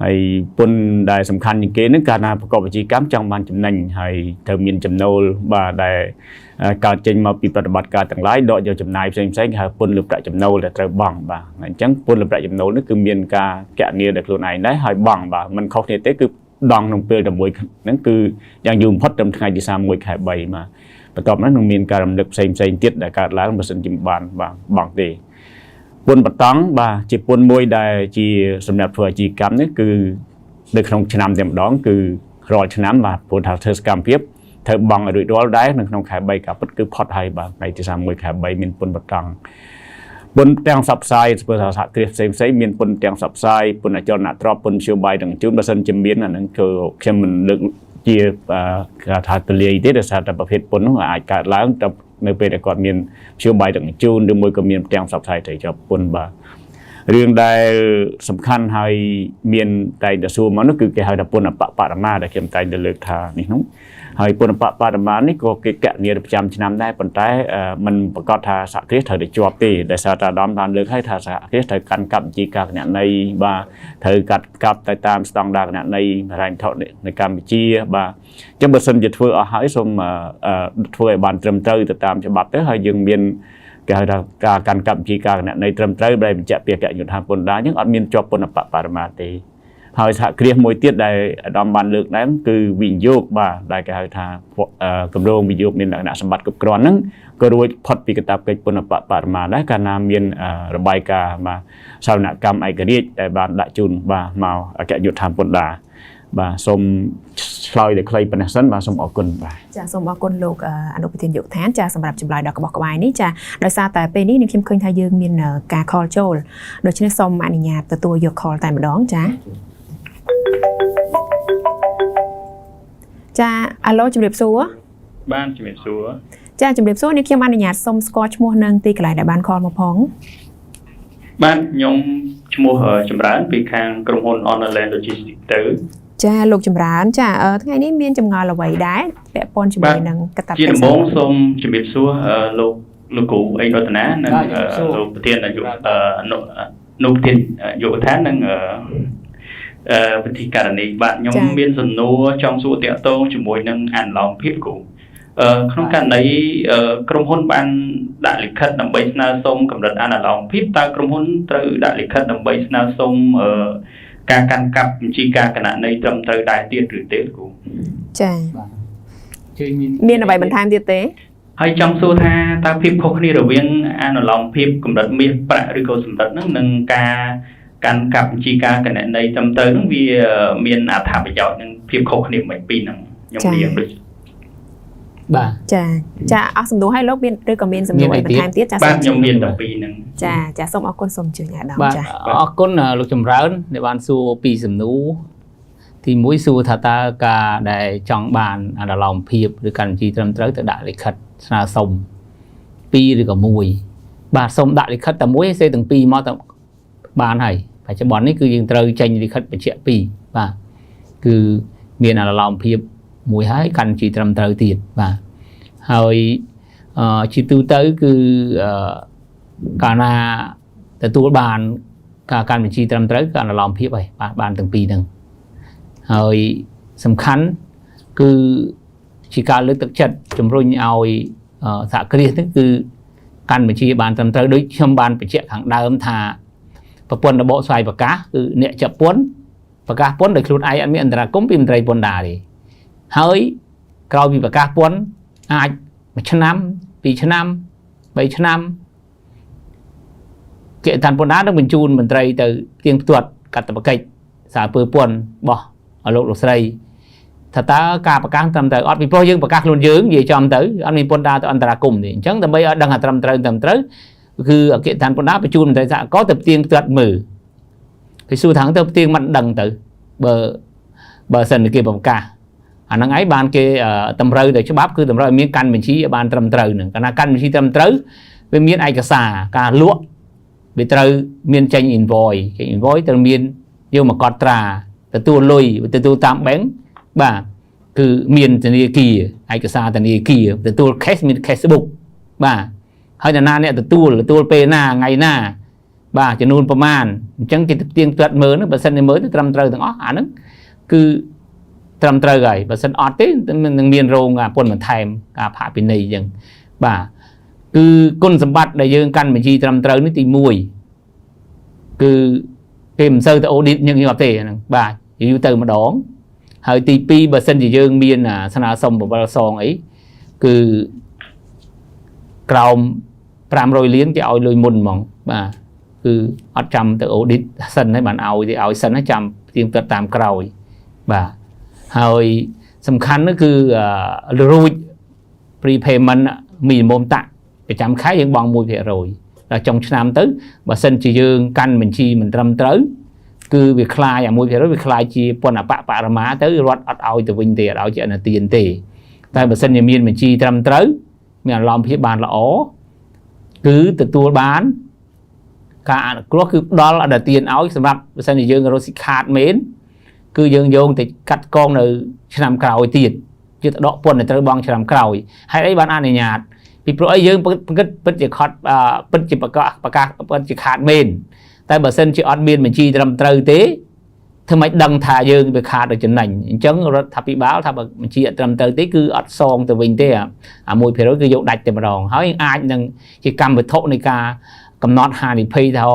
ហើយពន្ធដែលសំខាន់ជាងគេនឹងកាលណាប្រកបអាជីវកម្មចង់បានចំណេញហើយត្រូវមានចំណូលបាទដែលកើតចេញមកពីប្រតិបត្តិការទាំងឡាយដកយកចំណាយផ្សេងគេហៅពន្ធលើប្រាក់ចំណូលដែលត្រូវបង់បាទអញ្ចឹងពន្ធលើប្រាក់ចំណូលនេះគឺមានការគណនាដោយខ្លួនឯងដែរហើយបង់បាទមិនខុសគ្នាទេគឺដងក្នុងពេលតែមួយហ្នឹងគឺយ៉ាងយូរបំផុតត្រឹមថ្ងៃទី31ខែ3បាទបន្ទាប់នោះនឹងមានការរំលឹកផ្សេងទៀតដែលកើតឡើងបើសិនជាបានបង់ទេពន្ធបតង់បាទជាពន្ធមួយដែលជាសម្រាប់ធ្វើអាជីវកម្មនេះគឺនៅក្នុងឆ្នាំតែម្ដងគឺរាល់ឆ្នាំបាទព្រោះថាធ្វើសកម្មភាពត្រូវបង់ឲ្យរួចរាល់ដែរនៅក្នុងខែ3ការពិតគឺផុតហើយបាទថ្ងៃទី31ខែ3មានពន្ធបតង់ពន្ធទាំងសັບផ្សាយធ្វើថាសហគ្រាសផ្សេងមានពន្ធទាំងសັបផ្សាយពន្ធអចលនទ្រព្យពន្ធនយោបាយទាំងជូនបើសិនជាមានអាហ្នឹងគឺខ្ញុំមិនលើកជាគេថាទលាយទេដោយសារតែប្រភេទពន្ធនោះអាចកើតឡើងតែនៅពេលដែលគាត់មាននយោបាយទាំងជូនឬមួយក៏មានទាំងសັບផ្សាយត្រូវជាប់ពន្ធបាទរឿងដែលសំខាន់ហើយមានតែសួរមកនោះគឺគេហៅថាពន្ធបរមាដែលខ្ញុំតែងតែលើកថានេះនោះហើយពន្ធបរមានេះក៏គេគណនាប្រចាំឆ្នាំដែរប៉ុន្តែมันប្រកាសថាសហគ្រាសត្រូវតែជាប់ទេដោយសារតែអាដាមបានលើកឲ្យថាសហគ្រាសត្រូវកាន់កាប់បញ្ជីការគណនេយ្យបាទត្រូវកាប់ទៅតាមស្តង់ដារគណនេយ្យហិរញ្ញវត្ថុនៅកម្ពុជាបាទអញ្ចឹងបើសិនជាធ្វើអស់ហើយសូមធ្វើឲ្យបានត្រឹមត្រូវទៅតាមច្បាប់ទៅហើយយើងមានគេហៅថាការកាន់កាប់បញ្ជីការគណនេយ្យត្រឹមត្រូវដែលបញ្ជាក់ពីអគ្គនាយកដ្ឋានពន្ធដារអញ្ចឹងអត់មានជាប់ពន្ធបរមាទេហើយសហគ្រាសមួយទៀតដែលអាដាមបានលើកដែរគឺវិនិយោគបាទដែលគេហៅថាគម្រោងវិនិយោគមានលក្ខណៈសម្បត្តិគ្រប់គ្រាន់ហ្នឹងក៏រួចផុតពីកាតព្វកិច្ចពន្ធបរមាដែរកាលណាមានរបាយការណ៍បាទសាលនកម្មឯករាជ្យដែលបានដាក់ជូនបាទមកអគ្គនាយកដ្ឋានពន្ធដារ បាទសូមឆ្លើយតែខ្លីប៉ុណ្ណេះសិនបាទសូមអរគុណបាទ ចាសូមអរគុណលោកអនុប្រធានយុគឋានចាសម្រាប់ចម្លើយដល់កបោះក្បាយនេះចាដោយសារតែពេលនេះនាងខ្ញុំឃើញថាយើងមានការ call ចូលដូច្នេះសូមអនុញ្ញាតទទួលយក call តែម្ដងចាចាអាឡូជំរាបសួរ បានជំរាបសួរ ចាជំរាបសួរនាងខ្ញុំអនុញ្ញាតសូមស្គាល់ឈ្មោះនិងទីកន្លែងដែលបាន call មកផង បាទខ្ញុំឈ្មោះចម្រើនពីខាងក្រុមហ៊ុន Online Logistics ទៅ ចាលោកចម្រើនចាថ្ងៃនេះមានចម្ងល់អ្វីដែរពាក់ព័ន្ធជាមួយនឹងកតាបកិច្ច ជាដំបូងសូមជំរាបសួរលោកគ្រូអេងរតនានិងលោកប្រធាននាយកនុប្រធានយុវដ្ឋាននិងវិធីការនីបាទខ្ញុំមានសំណួរចង់សួរតាក់ទងជាមួយនឹងអនុលោមភាពគ្រូក្នុងករណីក្រុមហ៊ុនបានដាក់លិខិតដើម្បីស្នើសុំកម្រិតអនុលោមភាពតើក្រុមហ៊ុនត្រូវដាក់លិខិតដើម្បីស្នើសុំការកាន់កាប់បញ្ជីការគណនេយ្យត្រឹមត្រូវដែរទៀតឬទេគ្រូ ចាមានអ្វីបន្ថែមទៀតទេ ហើយចង់សួរថាតើភាពខុសគ្នារវាងអនុលោមភាពកម្រិតមាសប្រាក់ឬក៏សម្រិតហ្នឹងនឹងការកាន់កាប់បញ្ជីការគណនេយ្យត្រឹមត្រូវហ្នឹងវាមានអត្ថប្រយោជន៍នឹងភាពខុសគ្នាមិនពីហ្នឹងខ្ញុំរៀងដូច បាទ ចាអស់សំណួរឲ្យលោកមានឬក៏មានសំណួរអីបន្ថែមទៀតចា បាទខ្ញុំមានតែពីរហ្នឹង ចាសូមអរគុណសូមអញ្ជើញអាដាម បាទ ចា អរគុណលោកចម្រើនដែលបានសួរពីសំណួរទី1សួរថាតើការដែលចង់បានអនុលោមភាពឬការបញ្ជីត្រឹមត្រូវទៅដាក់លិខិតស្នើសុំ2ឬក៏1បាទសូមដាក់លិខិតតែមួយសេទាំង2មកទៅបានហើយបច្ចុប្បន្ននេះគឺយើងត្រូវចេញលិខិតបញ្ជាក់2បាទគឺមានអនុលោមភាពមួយហើយកាន់បញ្ជីត្រឹមត្រូវទៀតបាទហើយជាទូទៅគឺកាលណាទទួលបានការកាន់បញ្ជីត្រឹមត្រូវគឺអនុលោមភាពហើយបានទាំងពីរហ្នឹងហើយសំខាន់គឺជាការលើកទឹកចិត្តជំរុញឲ្យសហគ្រាសហ្នឹងគឺកាន់បញ្ជីបានត្រឹមត្រូវដូចខ្ញុំបានបញ្ជាក់ខាងដើមថាប្រព័ន្ធរបបស្វ័យប្រកាសគឺអ្នកចាប់ពន្ធប្រកាសពន្ធដោយខ្លួនឯងអត់មានអន្តរាគមន៍ពីមន្ត្រីពន្ធដារទេហើយក្រោយពីប្រកាសពន្ធអាច1ឆ្នាំ2ឆ្នាំ3ឆ្នាំគេតាន់ពន្ធដារនឹងបញ្ជូនមន្ត្រីទៅទៀងផ្ទាត់កាតព្វកិច្ចសារពើពន្ធរបស់លោកស្រីថាតើការប្រកាសត្រឹមត្រូវអត់ពីព្រោះយើងប្រកាសខ្លួនយើងនិយាយចំទៅអត់មានពន្ធដារទៅអន្តរាគមន៍ទេអញ្ចឹងដើម្បីឲ្យដឹងថាត្រឹមត្រូវគឺអគ្គដ្ឋានពន្ធដារបញ្ជូនមន្ត្រីសហគមន៍ទៅទៀងផ្ទាត់មើលគេសួរថាទៅទៀងមិនដឹងទៅបើសិនគេប្រកាសអាហ្នឹងឯងបានគេតម្រូវទៅច្បាប់គឺតម្រូវឲ្យមានកាន់បញ្ជីឲ្យបានត្រឹមត្រូវហ្នឹងកាលណាកាន់បញ្ជីត្រឹមត្រូវវាមានឯកសារការលក់វាត្រូវមានចេញ invoice ចេញ invoice ត្រូវមានយកមកកត់ត្រាទទួលលុយទទួលតាម bank បាទគឺមានធនាគារឯកសារធនាគារទទួល cash មាន cash book បាទហើយអ្នកណាអ្នកទទួលពេលណាថ្ងៃណាបាទចំនួនប្រមាណអញ្ចឹងគេទៀងផ្ទាត់មើលហ្នឹងបើសិនតែមើលទៅត្រឹមត្រូវទាំងអស់អាហ្នឹងគឺត្រឹមត្រូវហើយបើសិនអត់ទេនឹងមានរោងពន្ធបន្ថែមការផាកពិន័យអញ្ចឹងបាទគឺគុណសម្បត្តិដែលយើងកាន់បញ្ជីត្រឹមត្រូវនេះទី1គឺគេមិនសូវទៅ audit ញឹកញាប់ទេហ្នឹងបាទយូរទៅម្ដងហើយទី2បើសិនជាយើងមានស្នើសុំបបលសងអីគឺក្រោម500លានគេឲ្យលុយមុនហ្មងបាទគឺអត់ចាំទៅ audit សិនហើយបានឲ្យសិនហើយចាំទៀងទាត់តាមក្រោយបាទហើយសំខាន់នោះគឺរួច prepayment minimum tax ប្រចាំខែយើងបង់ 1% ដល់ចុងឆ្នាំទៅបើសិនជាយើងកាន់បញ្ជីមិនត្រឹមត្រូវគឺវាคลายអា 1% វាคลายជាពន្ធអបបរមាទៅរដ្ឋអត់ឲ្យទៅវិញទេអត់ឲ្យជាអនុទានទេតែបើសិនជាមានបញ្ជីត្រឹមត្រូវមានអនុលោមភាពបានល្អគឺទទួលបានការអនុគ្រោះគឺផ្ដល់អនុទានឲ្យសម្រាប់បើសិនជាយើងរកស៊ីខាតមែនគឺយើងយកទៅកាត់កងនៅឆ្នាំក្រោយទៀតជាដកពន្ធទៅត្រូវបង់ឆ្នាំក្រោយហើយអីបានអនុញ្ញាតពីព្រោះអីយើងពិតជាខត់ពិតជាប្រកាសពិតជាខាតមែនតែបើសិនជាអត់មានបញ្ជីត្រឹមត្រូវទេធ្វើម៉េចដឹងថាយើងវាខាតដល់ចំណេញអញ្ចឹងរដ្ឋាភិបាលថាបើបញ្ជីអត់ត្រឹមត្រូវទេគឺអត់សងទៅវិញទេអា 1% គឺយកដាច់តែម្ដងហើយអាចនឹងជាកម្មវិធីនៃការកំណត់ហានិភ័យថា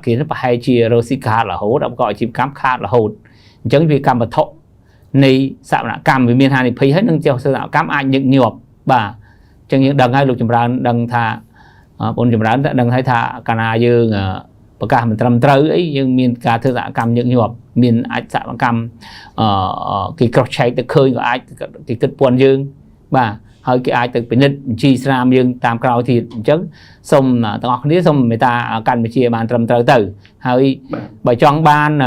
គេប្រហែលជារស់ស៊ីខាតរហូតដល់ក៏អាជីវកម្មខាតរហូតអញ្ចឹងវាកម្មវត្ថុនៃសកម្មកម្មវាមានហានិភ័យហើយនឹងចេះសកម្មអាចញឹកញាប់បាទអញ្ចឹងយើងដឹងហើយលោកចម្រើនដឹងថាបងចម្រើនដឹងហើយថាកាលណាយើងប្រកាសមិនត្រឹមត្រូវអីយើងមានការធ្វើសកម្មញឹកញាប់ miền ai xã bằng cầm cái cột chạy từ khơi của ai cái kết buồn dương và hơi cái ai từ bên đất chi Islam dương tam cao thì chứ xong tao học lý xong người ta cần phải chia bàn trầm từ hơi bởi trong ban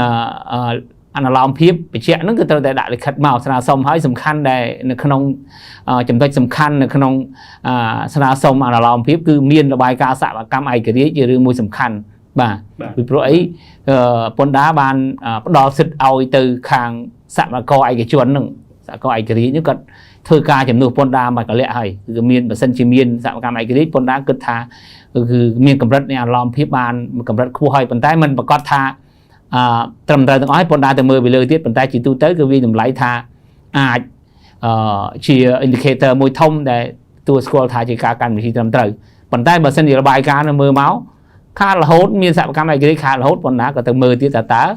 anh là làm phép bị chuyện nó cứ từ đại đại khát màu sana xong hơi sầm khăn để nó không chấm tay sầm khăn nó không sana xong anh là làm phép cứ miên là bài ca xã và cam ai cái đấy chỉ riêng môi sầm khăn và vì pro ấy pon đá ban đo xịt ao từ khang xã và co ai cái chuồn nưng xã co ai cái đấy như cận thưa ca chấm nụ pon đá mà có lẽ hay cứ miên và sân chỉ miên xã và cam ai cái đấy pon đá cứ tha cứ miên cầm đất này làm phép ban cầm đất khu hơi pon tay mình và có tha trầm trời từng nói pon đá từ mưa bị lơi tiết pon tay chỉ tu tới cứ vì đừng lấy tha chỉ indicator môi thông để tu scroll tha chỉ ca cần chỉ trầm trời pon tay mà sân thì là bài ca nó mưa máu khá là hốt miên xã cam ai cái khá là hốt còn đã có từ 10 tiết tá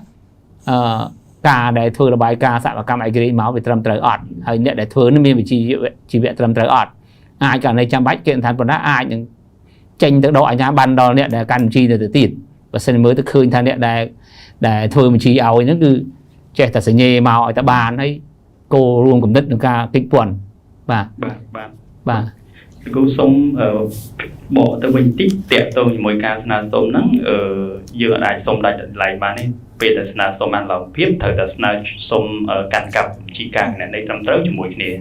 cả để thưa là bài ca xã cam ai cái máu về trầm trời ọt hay nè để thưa nó miên bị chỉ về trầm trời ọt ai cả này chăm bách kiện thành còn đã ai những tranh tới độ anh nhá ban đo nè để cần chi để tự tin và sân mới tới khơi thành nè để thưa mình chỉ ao nó cứ trẻ ta sẽ nhẹ màu ở ta bàn ấy cô luôn cùng đất được ca kích buồn và cô sống bỏ tới bên tích tiệm tôi mỗi ca là sống nắng giờ lại sống lại mà nên bây giờ là sống ăn lòng biết thời là sống cạn cặp chỉ càng này đây trong tới cho mỗi này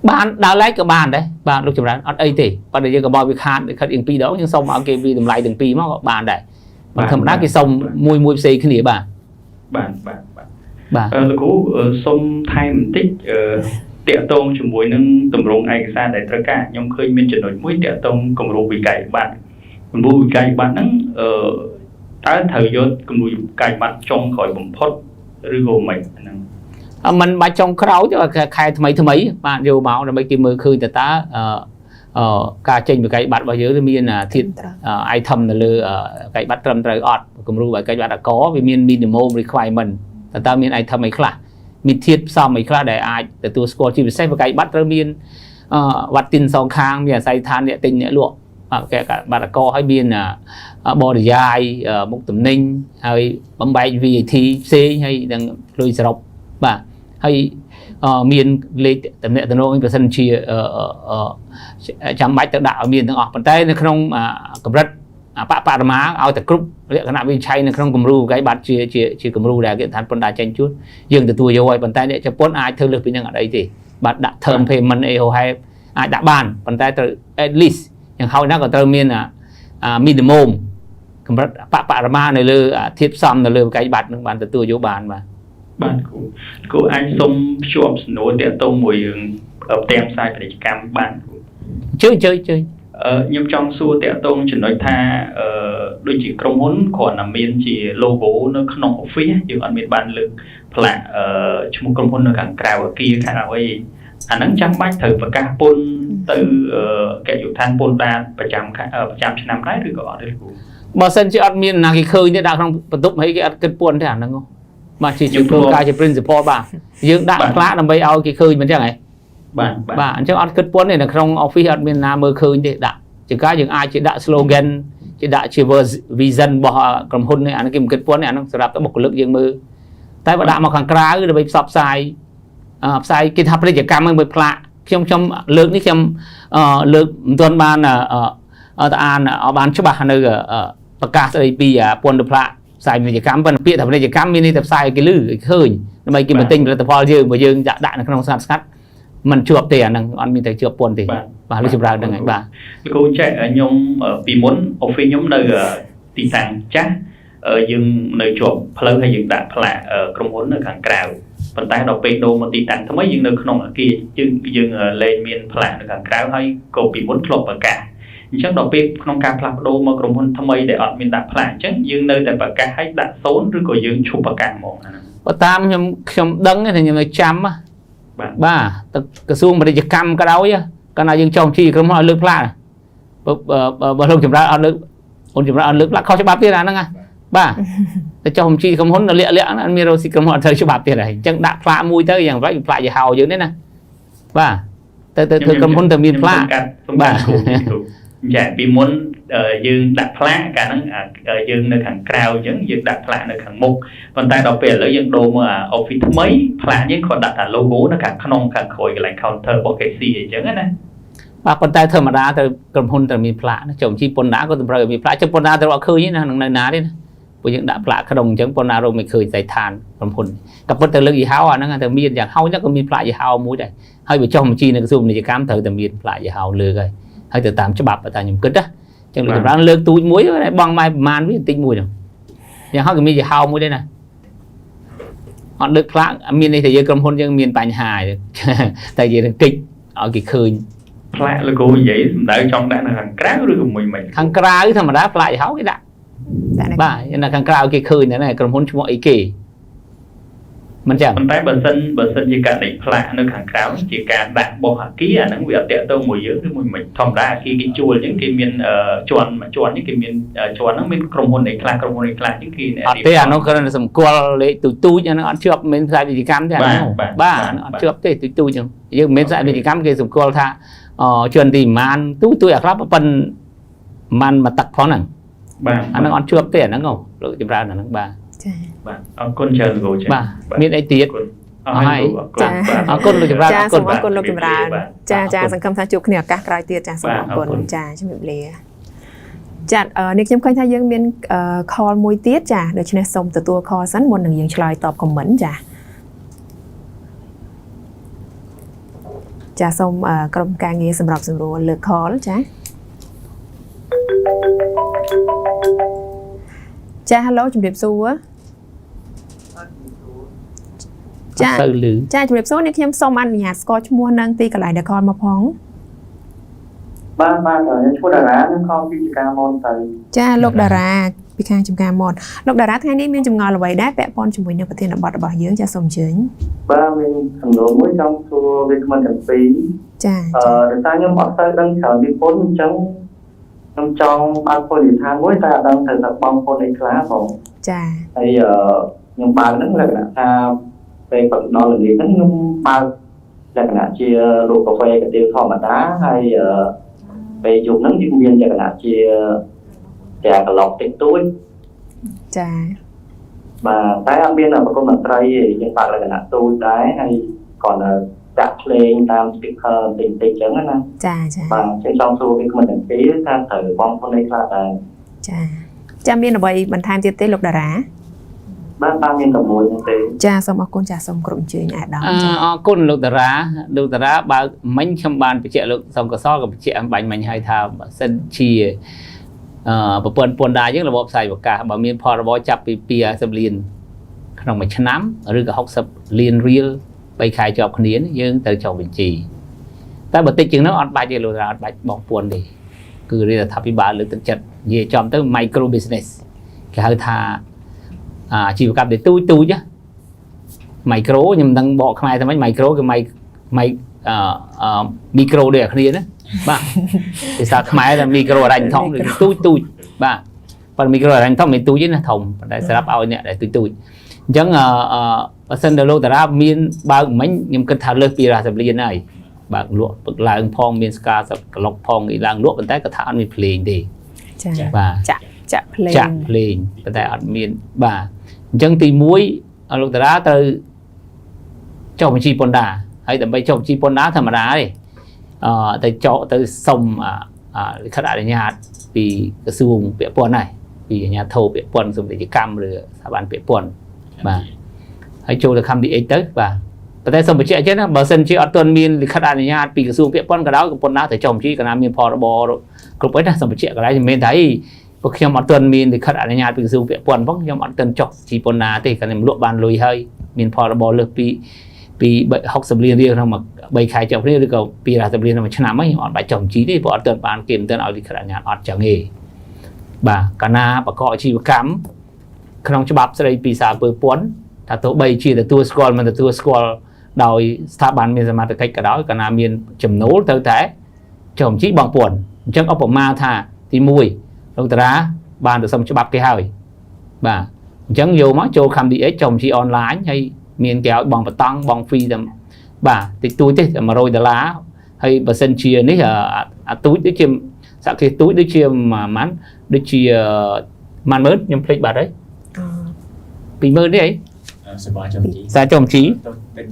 bạn đã lấy cái bàn đấy bạn lúc chụp ra ở đây thì bạn để cho cái bao việc khăn để khắc yên pi đó nhưng xong ở cái vi làm lại từng pi mà bàn đấy bạn thầm đá cái sông mùi xây cái gì bạn cô sống thay mình tích tiệm tông cho mỗi nâng tầm rộng ai ra để tất cả nhóm khơi miền chuyển đổi mỗi tiệm tông cùng rủ bị cày bạn còn bùi cày bạn nắng tới thời gian cùng bùi cày bạn trong khỏi bùng phốt rồi gồm mình bà trong cái đấu cho khai thứ mấy bạn dù máu là mấy cái mưa khơi từ ta ca trình về cái bạn bao giờ miền là thịt ai thầm là lừa cái bắt trầm trời ọt cùng rủ cái bạn đã có vì miền minimum requirement ta miền ai thầm mấy khlaมีเทียบซ้ำอีกครั้งได้อาจแต่ตัวสกอร์ที่ใช้ประกายบัตรเมียนวัดตินสองข้างเนี่ยใส่ทานเนี่ยตินเนี่ยลวกแกกับบัตรกอให้เมียนบอดี้ยายมุกตุ่มนิ่งให้บำบัดวีทีเซให้ดังลุยสลบบ่าให้เมียนเลยแต่เนี่ยตัวโน้นเป็นสัญชีจำบัตรดาวเมียนทั้งออกปัจจัยในขนมกับรัฐปะมาเอาแต่กรุ๊ปเรียกขณะวิชัยในขนมกลุ่มรูcáiบัตรชีกลุ่มรูได้เกี่ยวกับปนดาเจนชุดยังแต่ตัวโยยปัจจัยเนี่ยจะป้นอาจเธอเลือกเป็นยังไงที่บัตรเทอมเพย์มันเอโอให้อาจดับบานปัจจัยตัว at least อย่างเขาเนี่ยก็เติมเมียนminimum กับรัฐปะมาในเรือเทียบซ้ำในเรือcáiบัตรหนึ่งบัตรตัวโยบานมาบ้านกูไอ้ส้มชอบสนุนเดี๋ยวต้มมวยเต็มใส่กิจกรรมบ้านchơi nhưng trong xu tiệm tông chỉ nói tha đôi chỉ công huấn còn là miền chỉ logo nó không có phí nhưng ở miền ban lực là trong công huấn nó càng cao ở kia khá là vậy anh đang chăm bách thử và cả pôn từ cái dụ than pôn đa và trăm năm đấy rồi gọi đấy mà sân chỉ ở miền nào cái khơi như đã không bật túc mấy cái pôn thế hả không mà chỉ chụp pro cái principal bà dương đã khá là mấy ao cái khơi mình chẳng này bạn cho ăn kết cuốn này là không office admin là mơ khơi thì đã chỉ có những ai chỉ đã slogan chỉ đã chỉ vision bỏ cầm hôn này anh kim kết cuốn này nó sẽ đáp tới một lực dương mơ tại bạn đã mà hàng cá rồi bị sập sai cái tháp này chỉ cam mới lạ trong lượng ní trong lượng tuần ban ở ta ở ban cho bạn nơiประกาศอะไรปีปนพระใส่ในกรรมเป็นเปียทำในกรรมมีในแต่ใส่cái lư cái khơiทำไมกินมันtinh rồiแต่พอยืมมายืมจะได้ในขนมสัตว์สัตว์มันchụp tiền năng anh mình thấy chụp buồn thì bà lúc chụp ra được ngày bà cô chạy ở nhóm vì muốn office nhóm nơi tỷ sản chắc ở dừng nơi chụp phơi hay dừng đặt là ở công huấn ở càng cao phần tay đầu pin đô một tỷ sản thấm mấy dừng nơi không ở kia dừng lên miền phơi ở càng cao hay cô bị muốn chụp ở cả chắc đầu pin không càng phơi đô mà công huấn thấm mấy để ở miền đặt phơi chắc dừng nơi để bạc cả hay đặt số rồi còn dừng chụp ở càng một tam nhom đấng thì nhom trăm ba cái xuông mà để cầm cái đấu á cái nào dương trồng chi cũng hỏi lực lạ bờ lông chụp ra ăn lực ôn chụp ra ăn lực là không cho bạp tiền là năng à ba để trồng chi không hôn là lẹ anh mi rồi xí cũng hỏi thời cho bạp tiền này chẳng đạp phá mùi tớiอย่างไรphá gì hào dưới đấy nè ba từ cầm hôn từ miền phá ba dạ vì muốn dương đặt plá cả nó dương nơi hàng cao giống dương đặt plá nơi hàng mục còn tại đó về lấy dương đồ mà office mấy plá những còn đặt là logo nó càng không càng khối cái lạnh counter bỏ cái gì chứ này បាទប៉ុន្តែធម្មតាទៅក្រុមហ៊ុនត្រូវមានផ្លាកណាចូលជីពន្ធដាក៏ត្រូវមានផ្លាកចុះពន្ធដាត្រូវអត់ឃើញណានឹងណាទេណាពួកយើងដាក់ផ្លាកក្នុងអញ្ចឹងពន្ធដារកមិនឃើញតែឋានក្រុមហ៊ុនក៏ប៉ុន្តែលើកយីហោអាហ្នឹងទៅមានយ៉ាងហោចឹងក៏មានផ្លាកយីហោមួយដែរហើយបើចុះបញ្ជីនៅក្រសួងពាណិជ្ជកម្មត្រូវតែមានផ្លាកយីហោលើកហើយទៅតាមច្បាប់តែខ្ញុំគិតណាចឹងលោកចម្រើនលើកទូចមួយបងម៉ែប្រហែលវាបន្តិចមួយហ្នឹងយ៉ាងហោក៏មានយីហោមួយដែរណាអត់លើកផ្លាកមាននេះតែយើងក្រុមហ៊ុនយើងមានបញ្ហាតែយើងគិតឲ្យគេឃើញ ផ្លាកលើគោvậy សម្ដៅចង់ដាក់នៅខាងក្រៅឬក៏មួយមិន ខាងក្រៅធម្មតាផ្លាកយីហោគេដាក់បាទនៅខាងក្រៅគេឃើញណាក្រុមហ៊ុនឈ្មោះអីគេមិនចឹង ប៉ុន្តែបើសិនជាការដាក់ផ្លាកនៅខាងក្រៅជាការដាក់បោះអាគារអាហ្នឹងវាអត់តាក់ទងមួយយើងឬមួយមិនធម្មតាអាគារគេជួលអញ្ចឹងគេមានជាន់មួយជាន់នេះគេមានជាន់ហ្នឹងមានក្រុមហ៊ុនអីខ្លះក្រុមហ៊ុនអីខ្លះអញ្ចឹងគេអត់ទេអានោះគ្រាន់តែសម្គាល់លេខទូចអាហ្នឹងអត់ជាប់មានផ្សាយពាណិជ្ជកម្មទេអានោះបាទអត់ជាប់ទេទូចអញ្ចឹងយើងមិនមានផ្សាយពាណិជ្ជកម្មគេសម្គាល់ថាជាន់ទីប្រមាណទូចអាខ្លះប៉ុណ្ណមិនមកទឹកផងហ្នឹងបាទអាហ្នឹងអត់ជាប់ទេអាហ្នឹងលោកចម្រើនអាហ្នឹងបាទ ចា បាទអរគុណច្រើនលោកចា បាទមានអីទៀតហើយអរគុណលោកចម្រើន ចាសូមអរគុណលោកចម្រើនចាសង្ឃឹមថាជួបគ្នាឱកាសក្រោយទៀតចាសូមអរគុណចាជំរាបលាចានេះខ្ញុំឃើញថាយើងមានcall មួយទៀតចាដូច្នេះសូមទទួល call សិនមុននឹងយើងឆ្លើយតប comment ចាសូមក្រុមការងារសម្រាប់សម្រួលលើ call ចា hello ជំរាបសួរចាជំរាបសួរនេះខ្ញុំសូមអនុញ្ញាតស្គាល់ឈ្មោះនិងទីកន្លែងដែល call មកផងបាទខ្ញុំឈ្មោះតារាខ្ញុំ call ពីចំការមនទៅចាលោកតារាពីខាងចំការមនលោកតារាថ្ងៃនេះមានចម្ងល់អ្វីដែរពាក់ព័ន្ធជាមួយនឹងប្រធានបទរបស់យើងចាសូមអញ្ជើញបាទមានសំណួរមួយចង់សួរវាគ្មិនទាំងពីរចាដោយសារខ្ញុំអត់ទៅដឹងច្រើនពីពុនអញ្ចឹងខ្ញុំចង់បើកពលនិធានមួយតែអត់ដឹងត្រូវតែបងប្អូនអីខ្លះផងចាហើយខ្ញុំបើកហ្នឹងលក្ខណៈថាពេលបដិដល់ល្ងាចហ្នឹងខ្ញុំបើកលក្ខណៈជារូបកាហ្វេកាទៀវធម្មតាហើយពេលយប់ហ្នឹងយើងមានលក្ខណៈជាតែក្លុកតិចតួចចាបាទតែអត់មានប្រគំតន្ត្រីទេយើងបើកលក្ខណៈទូចដែរហើយcònដាក់ភ្លេងតាម speaker តិចតិចចឹងណាចាបាទខ្ញុំចង់សួរវាគ្មិនទាំងពីរថាត្រូវបងប្អូនឯខ្លះដែរចាមានអ្វីបន្ថែមទៀតទេលោកតារាបាទតាមមានតែមួយហ្នឹងទេចាសូមអរគុណចាសូមគ្រប់អញ្ជើញអាដាមចាអរគុណលោកតារាបើមិញខ្ញុំបានបញ្ជាក់លោកសំកសលក៏បញ្ជាក់អំបញ្ញមិញឲ្យថាបើសិនជាប្រព័ន្ធពន្ធដារយើងរបបផ្សាយប្រកាសបើមានផលរបរចាប់ពី250លានក្នុងមួយឆ្នាំឬក៏60លានរៀល3ខែជាប់គ្នាយើងត្រូវចុះបញ្ជីតែបើតិចជាងនោះអត់បាច់ទេលោកតារាអត់បាច់បោះពន្ធទេគឺរដ្ឋាភិបាលលើកទឹកចិត្តនិយាយចំទៅ micro business គេហៅថាអាជីវកម្មដែលទូចណា micro ខ្ញុំមិនដឹងបកខ្មែរថាម៉េច micro គឺmicro ដូចអាគ្នាណាបាទភាសាខ្មែរថា micro អរ៉ាញ់ធំទូចបាទប៉ុន្តែ micro អរ៉ាញ់ធំមិនទូចទេណាធំប៉ុន្តែសម្រាប់ឲ្យអ្នកដែលទូចអញ្ចឹងបើសិនដល់លោកតារាមានបើកមិញខ្ញុំគិតថាលើសពី50លានហើយបើកលក់ពឹកឡើងផងមានស្ការក្លុកផងអីឡើងលក់ប៉ុន្តែគាត់ថាអត់មានភ្លេងទេចាបាទចាក់ភ្លេងប៉ុន្តែអត់មានបាទអញ្ចឹងទី1លោកតារាត្រូវចុះបញ្ជីពន្ធដារហើយដើម្បីចុះបញ្ជីពន្ធដារធម្មតាទេទៅសុំលិខិតអនុញ្ញាតពីក្រសួងពាក់ព័ន្ធហើយពីអាជ្ញាធរពាក់ព័ន្ធសម្ពាធកម្មឬស្ថាប័នពាក់ព័ន្ធបាទហើយចូលទៅ KMDX ទៅបាទប៉ុន្តែសូមបញ្ជាក់អញ្ចឹងណាបើសិនជាអត់ទាន់មានលិខិតអនុញ្ញាតពីក្រសួងពាក់ព័ន្ធក៏ដោយក៏ពន្ធដារទៅចុះបញ្ជីកណ្ដាលមានផលរបរគ្រប់អីណាសូមបញ្ជាក់កន្លែងមិនមែនថាអីពួកខ្ញុំអត់ទាន់មានលិខិតអនុញ្ញាតពីក្រសួងពាក់ព័ន្ធផងខ្ញុំអត់ទាន់ចុះជីពន្ធដារទេគាត់ខ្ញុំលក់បានលុយហើយមានផលរបរលើសពី60លានរៀលក្នុង3ខែចុះគ្នាឬក៏250លានក្នុងមួយឆ្នាំហ្នឹងខ្ញុំអត់បាច់ចុះបញ្ជីទេព្រោះអត់ទាន់បានគេមិនទាន់ឲ្យលិខិតអនុញ្ញាតអត់ចឹងទេបាទកាលណាបកអាជីវកម្មក្នុងច្បាប់ស្តីពីសារពើពន្ធថាទោះបីជាទទួលស្គាល់មិនទទួលស្គាល់ដោយស្ថាប័នមានសមត្ថកិច្ចក៏ដោយកាលណាមានចំណូលទៅតែចុះបញ្ជីបងពន្ធអញ្ចឹងឧបមាថាទី1លោកតារាបានទៅសុំច្បាប់គេហើយបាទអញ្ចឹងយកមកចូល KMDX ចុះបញ្ជីអនឡាញហើយមានគេឲ្យបងបតង់បងហ្វីតែបាទតិចតួចទេតែ$100ហើយបើសិនជានេះអាទូចដូចជា សាក់គេទូចដូចជាម៉ាន់ដូចជាម៉ាន់មើលខ្ញុំភ្លេចបាត់ហើយ20000នេះអី សេវាចំជី សាចំជី តិច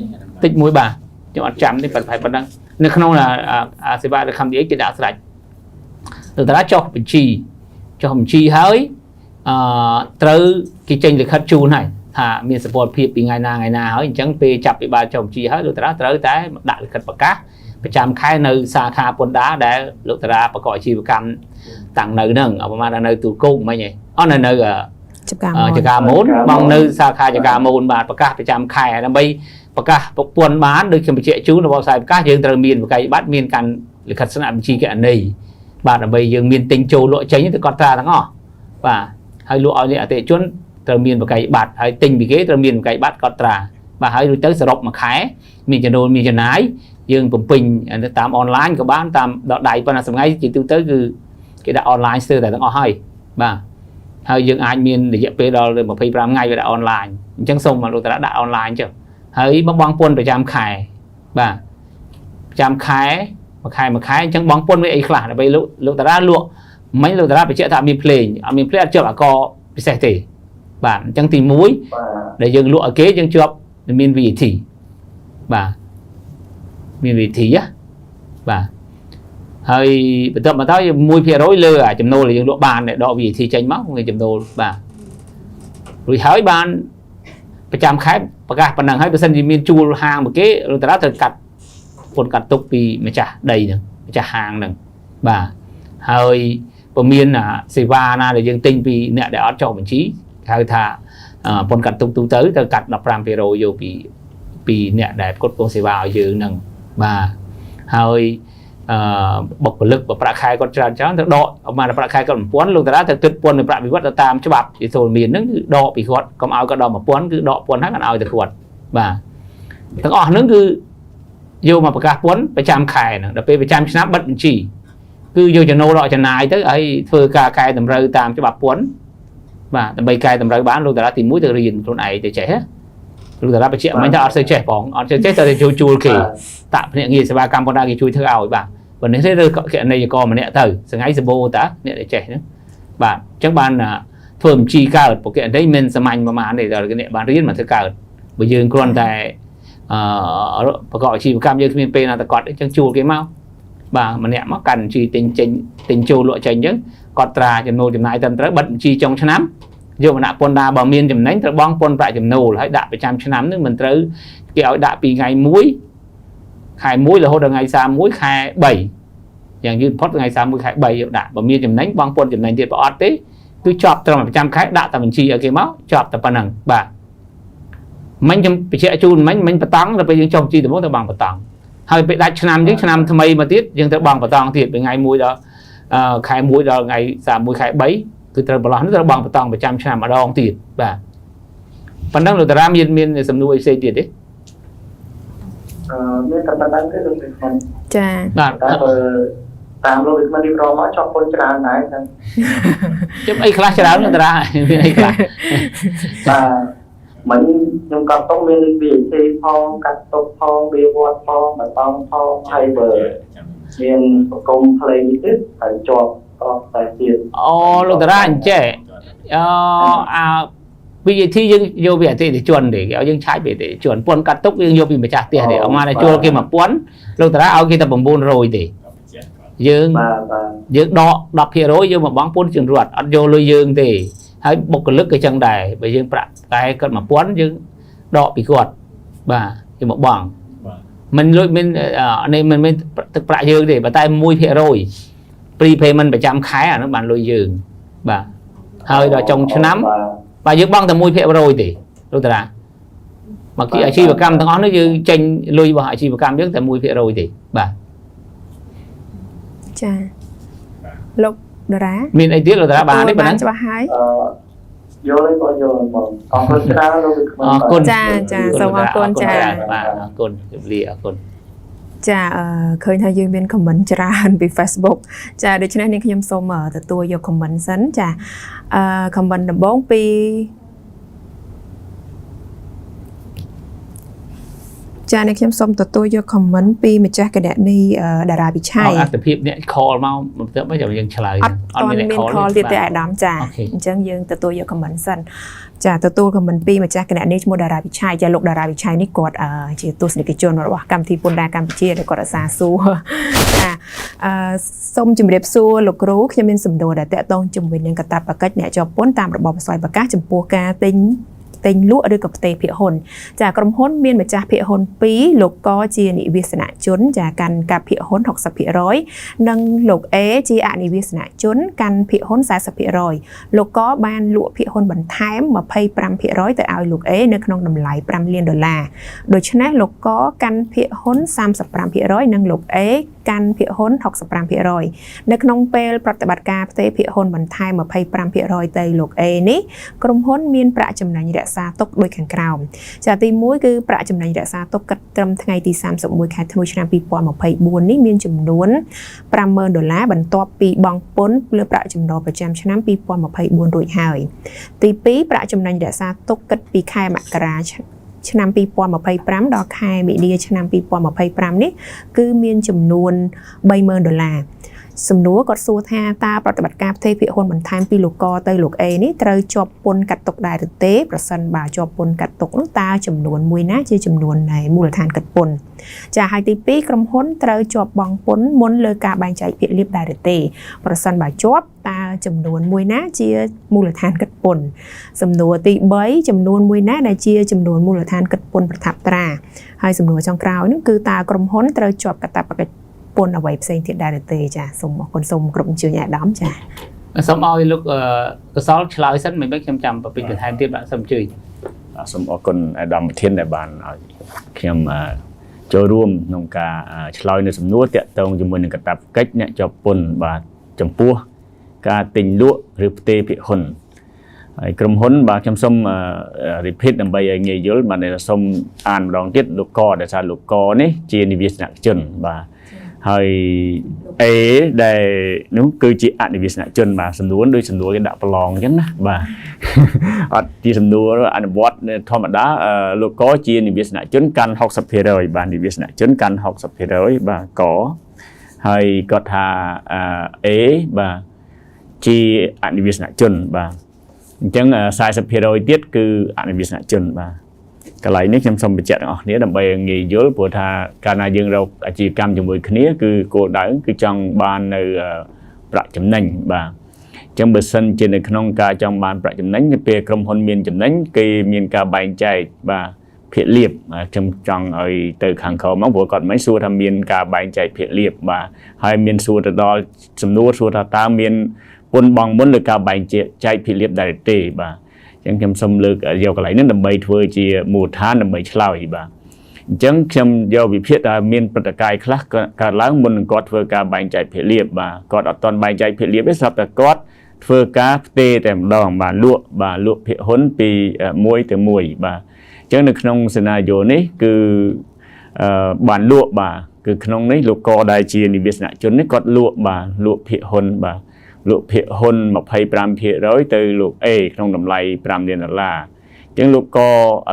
តិចមួយបាទខ្ញុំអត់ចាំទេប្រហែលប៉ុណ្ណឹងនៅក្នុងសេវាកម្មនេះគេដាក់ស្រេចលោកតារាចុះបញ្ជីហើយត្រូវគេចេញលិខិតជូនហើយថាមានសពលភាពពីថ្ងៃណាហើយអញ្ចឹងពេលចាប់ពីបានចុះបញ្ជីហើយលោកតារាត្រូវតែដាក់លិខិតប្រកាសប្រចាំខែនៅសាខាពន្ធដារដែលលោកតារាប្រកបអាជីវកម្មតាំងនៅហ្នឹងប្រហែលនៅទូគោកមិញឯងអត់នៅចកាមូនបងនៅសាខាចកាមូនបាទប្រកាសប្រចាំខែដើម្បីប្រកាសពន្ធបានដូចខ្ញុំបញ្ជាក់ជូនរបស់ផ្សាយប្រកាសយើងត្រូវមានបកាយប័ត្រមានការលិខិតស្នាបញ្ជីគណនីបាទដើម្បីយើងមានទិញចូលលក់ចេញទៅគាត់ត្រាទាំងអស់បាទហើយលក់ឲ្យអតិថិជនត្រូវមានបកាយប័ត្រហើយទិញពីគេត្រូវមានបកាយប័ត្រគាត់ត្រាបាទហើយរួចទៅសរុបមួយខែមានចំណូលមានចំណាយយើងបំពេញតាមអនឡាញក៏បានតាមដល់ដៃប៉ុន្តែសម្ងាយជាទូទៅគឺគេដាក់អនឡាញស្ទើរតែទាំងអស់ហើយបាទហើយយើងអាចមានរយៈពេលដល់25ថ្ងៃវាដាក់អនឡាញអញ្ចឹងសូមលោកតារាដាក់អនឡាញចុះហើយមកបងពន្ធប្រចាំខែបាទប្រចាំខែមួយខែអញ្ចឹងបងពន្ធវាអីខ្លះដើម្បីលោកតារាលក់មិញលោកតារាបញ្ជាក់ថាមានភ្លេងអត់ជាប់អកពិសេសទេបាទអញ្ចឹងទី1ដែលយើងលក់ឲ្យគេយើងជាប់មាន VAT បាទមាន VAT ណាបាទហើយបន្ទាប់មកទៅ1%លើចំណូលដែលយើងលក់បានដែលដក VAT ចេញមកវាចំណូលបាទរួចហើយបានប្រចាំខែប្រកាសប៉ុណ្ណឹងហើយបើសិនជាមានជួលហាងមកគេលោកតារាត្រូវកាត់ពន្ធកាត់ទុកពីម្ចាស់ដីហ្នឹងម្ចាស់ហាងហ្នឹងបាទហើយបើមានសេវាណាដែលយើងទិញពីអ្នកដែលអត់ចុះបញ្ជីហៅថាពន្ធកាត់ទុកទូទៅត្រូវកាត់ 15% យកពីអ្នកដែលផ្គត់ផ្គង់សេវាឲ្យយើងហ្នឹងបាទហើយបុគ្គលិកប្រាក់ខែគាត់ច្រើនទៅដកប្រហែលប្រាក់ខែគាត់ 1000 លោកតារាទៅគិតពន្ធនៃប្រាក់វិវត្តទៅតាមច្បាប់ជាទូលមានហ្នឹងគឺដកពីគាត់កុំឲ្យគាត់ដល់ 1000 គឺដកពន្ធហើយគាត់ឲ្យទៅគាត់បាទទាំងអស់ហ្នឹងគឺយកមកប្រកាសពន្ធប្រចាំខែហ្នឹងដល់ពេលប្រចាំឆ្នាំបិទបញ្ជីគឺយកចំណូលដកចំណាយទៅហើយធ្វើការកែតម្រូវតាមច្បាប់ពន្ធបាទដើម្បីកែតម្រូវបានលោកតារាទី1ទៅរៀនខ្លួនឯងទៅចេះលោកតារាបញ្ជាក់មិញថាអត់សូវចេះបងអត់ចេះតែជួលគេតាក់ភ្នាក់ងារសេវាកម្មពន្ធដារគេជួយធ្វើឲ្យបាទបើនេះទេគណនេយ្យករម្នាក់ទៅសងៃសម្បូរតាអ្នកដែលចេះហ្នឹងបាទអញ្ចឹងបានធ្វើបញ្ជីកើតពួកគេនេះមិនសាមញ្ញប្រហែលទេដល់អ្នកបានរៀនមកធ្វើកើតបើយើងគ្រាន់តែប្រកបអាជីវកម្មយើងគ្មានពេលណាទៅគាត់អញ្ចឹងជួលគេមកបាទម្នាក់មកកាន់បញ្ជីទិញចូលលក់ចេញអញ្ចឹងគាត់ត្រាចំណូលចំណាយត្រឹមត្រូវបិទបញ្ជីចុងឆ្នាំយកមកដាក់ពន្ធដារបើមានចំណេញត្រូវបង់ពន្ធប្រាក់ចំណូលហើយដាក់ប្រចាំឆ្នាំហ្នឹងមិនត្រូវគេឲ្យដាក់ពីថ្ងៃ1ខែ1រហូតដល់ថ្ងៃ31ខែ3យ៉ាងយឺតផុតថ្ងៃ31ខែ3យកដាក់បើមានចំណេញបង់ពន្ធចំណេញទៀតបើអត់ទេគឺជាប់ត្រឹមប្រចាំខែដាក់តែបញ្ជីឲ្យគេមកជាប់តែប៉ុណ្ណឹងបាទមិញខ្ញុំបញ្ជាក់ជូនមិញបតង់ដល់ពេលយើងចុះបញ្ជីដំបូងទៅបង់បតង់ហើយពេលដាច់ឆ្នាំយើងឆ្នាំថ្មីមកទៀតយើងត្រូវបង់បតង់ទៀតពីថ្ងៃ1ដល់ខែ1ដល់ថ្ងៃ31ខែ3គឺត្រូវបន្លោះនេះត្រូវបង់បតង់ប្រចាំឆ្នាំម្ដងទៀតបាទប៉ុណ្ណឹងលោកតារាមានសំណួរអីផ្សេងទៀតទេមានតែប៉ុណ្្នឹងទេលោកគ្រូខ្ញុំចាបាទតាមលោកវិក្កាមរៀបរាប់មកចប់ពន្ធច្រើនដែរចឹងជិបអីខ្លះច្រើនលោកតារាមានអីខ្លះបាទមិញខ្ញុំក៏ต้องមាន VAT ផងកាត់ទុកផងវាវត្តផងបតង់ផងហើយបើមានប្រគំផ្លេងទៀតហើយជាប់អស់តែទៀតអូលោកតារាអញ្ចេះVAT យើងយកពីអតិថិជនទេគេឲ្យយើងឆាយពីអតិថិជនពន្ធកាត់ទុកយើងយកពីម្ចាស់ផ្ទះទេអត់មកជួលគេ 1000 លោកតារាឲ្យគេតែ 900 ទេយើងដក 10% យើងមកបង់ពន្ធជារដ្ឋអត់យកលុយយើងទេហើយបុគ្គលិកក៏ចឹងដែរបើយើងប្រាក់តែគាត់ 1000 យើងដកពីគាត់បាទយើងមកបង់មិនលុយមិនទឹកប្រាក់យើងទេបើតែ 1% prepayment ប្រចាំខែអានោះបានលុយយើងបាទហើយដល់ចុងឆ្នាំបាទយើងបង់តែ 1% ទេលោកតារាមកគីអាជីវកម្មទាំងអស់នោះយើងចេញលុយរបស់អាជីវកម្មយើងតែ 1% ទេបាទចាលោកតារាមានអីទៀតលោកតារាបានទេប៉ុណ្ណឹងច្បាស់ហើយយកលេខយកមកអរគុណច្រើនលោកវិក្កាមអរគុណចាសូមអរគុណចាបាទអរគុណជម្រាបអរគុណចាឃើញថាយើងមាន comment ច្រើនពី Facebook ចាដូច្នេះនាងខ្ញុំសូមទទួលយក comment សិនចា comment ដំបូងពីច ចាអ្នកខ្ញុំសូមទទួលយក comment ពីម្ចាស់គណនីតារាវិឆ័យ អត្តភាពអ្នក call មកទៅបើយើងឆ្លើយ អត់មាន call ទៀតទេអាដាមចាអញ្ចឹងយើងទទួលយក comment សិនចាទទួល comment ពីម្ចាស់គណនីឈ្មោះតារាវិឆ័យចាលោកតារាវិឆ័យនេះគាត់ជាទស្សនិកជនរបស់កម្មវិធីពន្ធដារកម្ពុជាដែលគាត់អាសាសួរចាសូមជម្រាបសួរលោកគ្រូខ្ញុំមានសំណួរដែលតាក់ទងជាមួយនឹងកាតព្វកិច្ចអ្នកជាប់ពន្ធតាមរបបផ្សាយប្រកាសចំពោះការទិញលក់ឬក៏ផ្ទេរភាគហ៊ុនចាក្រុមហ៊ុនមានម្ចាស់ភាគហ៊ុន2លោកកជានិវាសនជនចាកាន់កាប់ភាគហ៊ុន 60% និងលោកអេជាអនិវាសនជនកាន់ភាគហ៊ុន 40% លោកកបានលក់ភាគហ៊ុនបន្ថែម 25% ទៅឲ្យលោកអេនៅក្នុងតម្លៃ$5 លានដូច្នេះលោកកកាន់ភាគហ៊ុន 35% និងលោកអេកាន់ភាគហ៊ុន 65% នៅក្នុងពេលប្រតិបត្តិការផ្ទេរភាគហ៊ុនបន្ថែម 25% ទៅលោកអេនេះក្រុមហ៊ុនមានប្រាក់ចំណេញរក្សាទុកដូចខាងក្រោមចាទី1គឺប្រាក់ចំណេញរក្សាទុកគិតត្រឹមថ្ងៃទី31ខែធ្នូឆ្នាំ2024នេះមានចំនួន$50,000បន្ទាប់ពីបង់ពន្ធលើប្រាក់ចំណូលប្រចាំឆ្នាំ2024រួចហើយទី2ប្រាក់ចំណេញរក្សាទុកគិតពីខែមករាឆ្នាំ2025ដល់ខែមីនាឆ្នាំ2025នេះគឺមានចំនួន$30,000សំណួរគាត់សួរថាតើប្រតិបត្តិការផ្ទេរភាគហ៊ុនបន្ថែមពីលោកកទៅលោកអេនេះត្រូវជាប់ពន្ធកាត់ទុកដែរឬទេប្រសិនបើជាប់ពន្ធកាត់ទុកនោះតើចំនួនមួយណាជាចំនួននៃមូលដ្ឋានកាត់ពន្ធចាហើយទី2ក្រុមហ៊ុនត្រូវជាប់បង់ពន្ធមុនលើការបែងចែកភាគលាភដែរឬទេប្រសិនបើជាប់តើចំនួនមួយណាជាមូលដ្ឋានកាត់ពន្ធសំណួរទី3ចំនួនមួយណាដែលជាចំនួនមូលដ្ឋានកាត់ពន្ធប្រថាប់ត្រាហើយសំណួរចុងក្រោយនោះគឺតើក្រុមហ៊ុនត្រូវជាប់កាតព្វកិច្ចពន្ធអ្វីផ្សេងទៀតដែរទេចាសូមអរគុណសូមគ្រប់អញ្ជើញអាដាមចាសូមឲ្យលោកកសលឆ្លើយសិនមិនខ្ញុំចាំពីបន្ថែមទៀតបាទសូមអញ្ជើញសូមអរគុណអាដាមប្រធានដែលបានឲ្យខ្ញុំចូលរួមក្នុងការឆ្លើយនៅសំណួរតាក់ទងជាមួយនឹងកាតព្វកិច្ចអ្នកជាប់ពន្ធបាទចំពោះការទិញលក់ឬផ្ទេរភាគហ៊ុនហើយក្រុមហ៊ុនបាទខ្ញុំសូម repeat ដើម្បីឲ្យងាយយល់បាទសូមអានម្ដងទៀតលោកកដែលថាលោកកនេះជានិវាសនជនបាទហើយអេដែលនោះគឺជាអនិវាសនជនបាទសំណួរដូចសំណួរគេដាក់ប្រឡងអញ្ចឹងណាបាទអត់ជាសំណួរអនុវត្តធម្មតាលោកកជានិវាសនជនកាន់ 60% បាទនិវាសនជនកាន់ 60% បាទកហើយគាត់ថាអេបាទជាអនិវាសនជនបាទអញ្ចឹង 40% ទៀតគឺអនិវាសនជនបាទកន្លែងនេះខ្ញុំសូមបញ្ជាក់ទាំងអស់គ្នាដើម្បីងាយយល់ព្រោះថាកាលណាយើងរកអាជីវកម្មជាមួយគ្នាគឺគោលដៅគឺចង់បាននៅប្រាក់ចំណេញបាទអញ្ចឹងបើសិនជានៅក្នុងការចង់បានប្រាក់ចំណេញពេលក្រុមហ៊ុនមានចំណេញគេមានការបែងចែកបាទភាគលាភខ្ញុំចង់ឲ្យទៅខាងក្រោមមកព្រោះគាត់មិនសួរថាមានការបែងចែកភាគលាភបាទហើយមានសួរទៅដល់សំណួរសួរថាតើមានពន្ធបង់មុនឬការបែងចែកភាគលាភដែរទេបាទអញ្ចឹងខ្ញុំសូមលើកយកកន្លែងនេះដើម្បីធ្វើជាមូលដ្ឋានដើម្បីឆ្លើយបាទអញ្ចឹងខ្ញុំយកវិភាគថាមានព្រឹត្តិការណ៍ខ្លះកើតឡើងមុននឹងគាត់ធ្វើការបែងចែកភាគលាភបាទគាត់អត់ទាន់បែងចែកភាគលាភទេស្រាប់តែគាត់ធ្វើការផ្ទេរតែម្ដងបាទលក់ភាគហ៊ុនពីមួយទៅមួយបាទអញ្ចឹងនៅក្នុងសេណារីយ៉ូនេះគឺបានលក់បាទគឺក្នុងនេះលោកកដែលជានិវាសនជននេះគាត់លក់ភាគហ៊ុនបាទលក់ភាគហ៊ុន 25% ទៅលោកអេក្នុងតម្លៃ$5 លានអញ្ចឹងលោកកឥ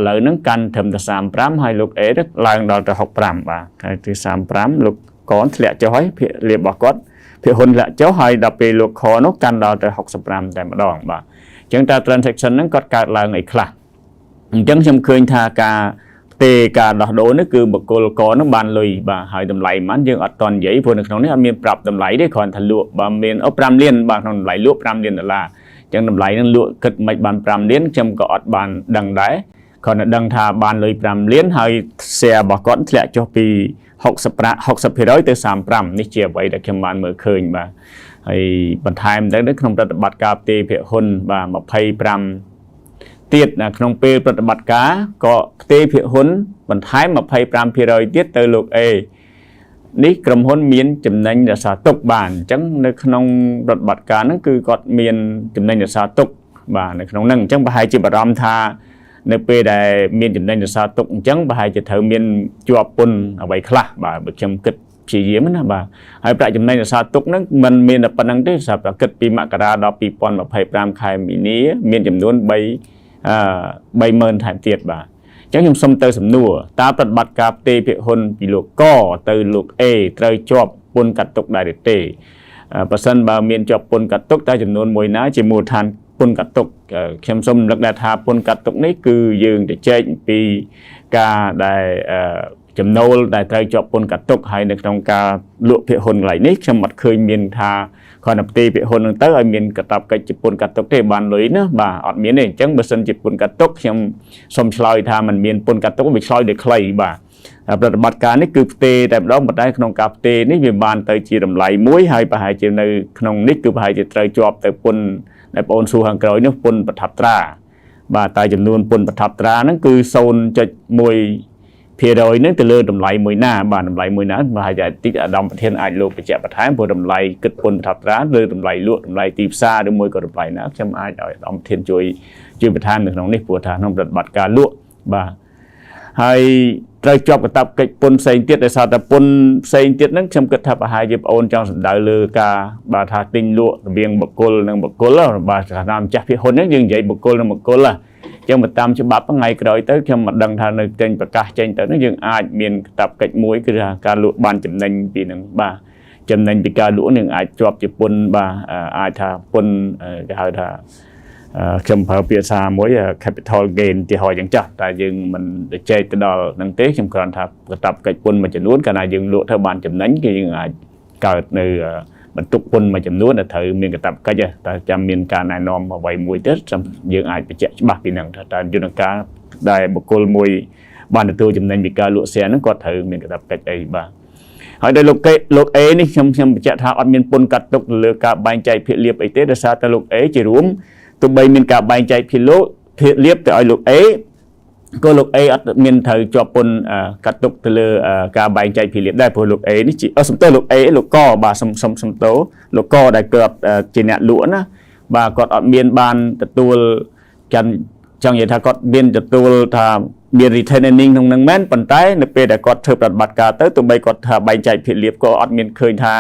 ឡូវហ្នឹងកាន់ត្រឹមតែ35ហើយលោកអេឡើងដល់ទៅ65បាទហើយទី35លោកកធ្លាក់ចុះហើយភាគលាភរបស់គាត់ភាគហ៊ុនធ្លាក់ចុះហើយដល់ពេលលោកខនោះកាន់ដល់ទៅ65តែម្ដងបាទអញ្ចឹងតើ transaction ហ្នឹងគាត់កើតឡើងអីខ្លះអញ្ចឹងខ្ញុំឃើញថាការដោះដូរនេះគឺបុគ្គលកនោះបានលុយបាទហើយតម្លៃប៉ុន្មានយើងអត់តន់និយាយព្រោះនៅក្នុងនេះអត់មានប្រាប់តម្លៃទេគ្រាន់តែលក់បើមាន$5 លានបាទក្នុងតម្លៃលក់$5 លានអញ្ចឹងតម្លៃនឹងលក់គិតមិនបាន$5 លានខ្ញុំក៏អត់បានដឹងដែរគ្រាន់តែដឹងថាបានលុយ$5 លានហើយ share របស់គាត់ធ្លាក់ចុះពី60% ទៅ35នេះជាអ្វីដែលខ្ញុំបានមើលឃើញបាទហើយបន្ថែមទៅក្នុងប្រតិបត្តិការផ្ទេរភាគហ៊ុនបាទ25ទៀតក្នុងពេលប្រតិបត្តិការក៏ផ្ទេរភាគហ៊ុនបន្ថែម 25% ទៀតទៅលោកអេនេះក្រុមហ៊ុនមានចំណេញរក្សាទុកបានអញ្ចឹងនៅក្នុងប្រតិបត្តិការហ្នឹងគឺគាត់មានចំណេញរក្សាទុកបាទនៅក្នុងហ្នឹងអញ្ចឹងប្រហែលជាបារម្ភថានៅពេលដែលមានចំណេញរក្សាទុកអញ្ចឹងប្រហែលជាត្រូវមានជាប់ពន្ធអ្វីខ្លះបាទបើខ្ញុំគិតព្យាយាមណាបាទហើយប្រាក់ចំណេញរក្សាទុកហ្នឹងមិនមានតែប៉ុណ្្នឹងទេសម្រាប់គិតពីមករាដល់2025ខែមីនាមានចំនួន$30,000ថែមទៀតបាទអ ចឹងខ្ញុំសុំទៅសំណួរតើប្រតិបត្តិការផ្ទេរភាគហ៊ុនពីលោកកទៅលោក A ត្រូវជាប់ពន្ធកាត់ទុកដែរឬទេបើសិនបើមានជាប់ពន្ធកាត់ទុកតែចំនួនមួយណាជាមូលដ្ឋានពន្ធកាត់ទុកខ្ញុំសូមរំលឹកដែរថាពន្ធកាត់ទុកនេះគឺយើងទៅចែកពីការដែលចំណូលដែលត្រូវជាប់ពន្ធកាត់ទុកហើយនៅក្នុងការលក់ភាគហ៊ុនកន្លែងនេះខ្ញុំអត់ឃើញមានថាគ្រាន់តែផ្ទេរភាគហ៊ុនហ្នឹងទៅឲ្យមានកាតព្វកិច្ចជាពន្ធកាត់ទុកទេបានលុយណាបាទអត់មានទេអញ្ចឹងបើសិនជាពន្ធកាត់ទុកខ្ញុំសូមឆ្លើយថាมันមានពន្ធកាត់ទុកវាឆ្លើយដោយខ្លីបាទប្រតិបត្តិការនេះគឺផ្ទេរតែម្ដងប៉ុន្តែក្នុងការផ្ទេរនេះវាបានទៅជាតម្លៃមួយហើយប្រហែលជានៅក្នុងនេះគឺប្រហែលជាត្រូវជាប់ទៅពន្ធដែលបងអូនសួរខាងក្រោយនោះពន្ធប្រថាប់ត្រាបាទតែចំនួនពន្ធប្រថាប់ត្រាហ្នឹងគឺ 0.1% ហ្នឹងទៅលើតម្លៃមួយណាបាទតម្លៃមួយណាប្រហែលជាតិចអាដាមប្រធានអាចលោកបញ្ជាក់បន្ថែមព្រោះតម្លៃគិតពន្ធប្រថាប់ត្រាលើតម្លៃលក់តម្លៃទីផ្សារឬមួយក៏តម្លៃណាខ្ញុំអាចឲ្យអាដាមប្រធានជួយបន្ថែមនៅក្នុងនេះព្រោះថាក្នុងប្រតិបត្តិការលក់បាទហើយត្រូវជាប់កាតព្វកិច្ចពន្ធផ្សេងទៀតដោយសារតែពន្ធផ្សេងទៀតហ្នឹងខ្ញុំគិតថាប្រហែលជាបងអូនចង់សម្ដៅលើការបាទថាទិញលក់រវាងបុគ្គលនិងបុគ្គលបាទថាម្ចាស់ភាគហ៊ុនហ្នឹងយើងនិយាយបុគ្គលនិងបុគ្គលអញ្ចឹងបើតាមច្បាប់ថ្ងៃក្រោយទៅខ្ញុំមិនដឹងថានៅចេញប្រកាសចេញទៅហ្នឹងយើងអាចមានកាតព្វកិច្ចមួយគឺថាការលក់បានចំណេញពីហ្នឹងបាទចំណេញពីការលក់នឹងអាចជាប់ជាពន្ធបាទអាចថាពន្ធគេហៅថាខ្ញុំប្រើពាក្យសារមួយ capital gain ទីហោយ៉ាងចាស់តែយើងមិនទៅចែកទៅដល់ហ្នឹងទេខ្ញុំគ្រាន់ថាកាតព្វកិច្ចពន្ធមួយចំនួនកាលណាយើងលក់ទៅបានចំណេញគឺយើងអាចកើតនៅបន្ទុកពន្ធមួយចំនួនដែលត្រូវមានកាតព្វកិច្ចតែចាំមានការណែនាំអ្វីមួយទៀតយើងអាចបញ្ជាក់ច្បាស់ពីហ្នឹងថាតើយន្តការដែលបុគ្គលមួយបានទទួលចំណេញពីការលក់ share ហ្នឹងគាត់ត្រូវមានកាតព្វកិច្ចអីបាទហើយដោយលោក A នេះខ្ញុំបញ្ជាក់ថាអត់មានពន្ធកាត់ទុកលើការបែងចែកភាគលាភអីទេដោយសារតែលោក A ជារួមទោះបីមានការបែងចែកភាគលាភទៅឲ្យលោក A ក៏លោក A អត់មានត្រូវជាប់ពន្ធកាត់ទុកទៅលើការបែងចែកភាគលាភដែរព្រោះលោក A នេះជាសំទោសលោក A លោកកបាទសំទោសលោកកដែលគាត់ជាអ្នកលក់ណាបាទគាត់អត់មានបានទទួលចង់និយាយថាគាត់មានទទួលថាមាន retain earning ក្នុងនឹងមែនប៉ុន្តែនៅពេលដែលគាត់ធ្វើប្រតិបត្តិការទៅទោះបីគាត់ថាបែងចែកភាគលាភក៏អត់មានឃើញថា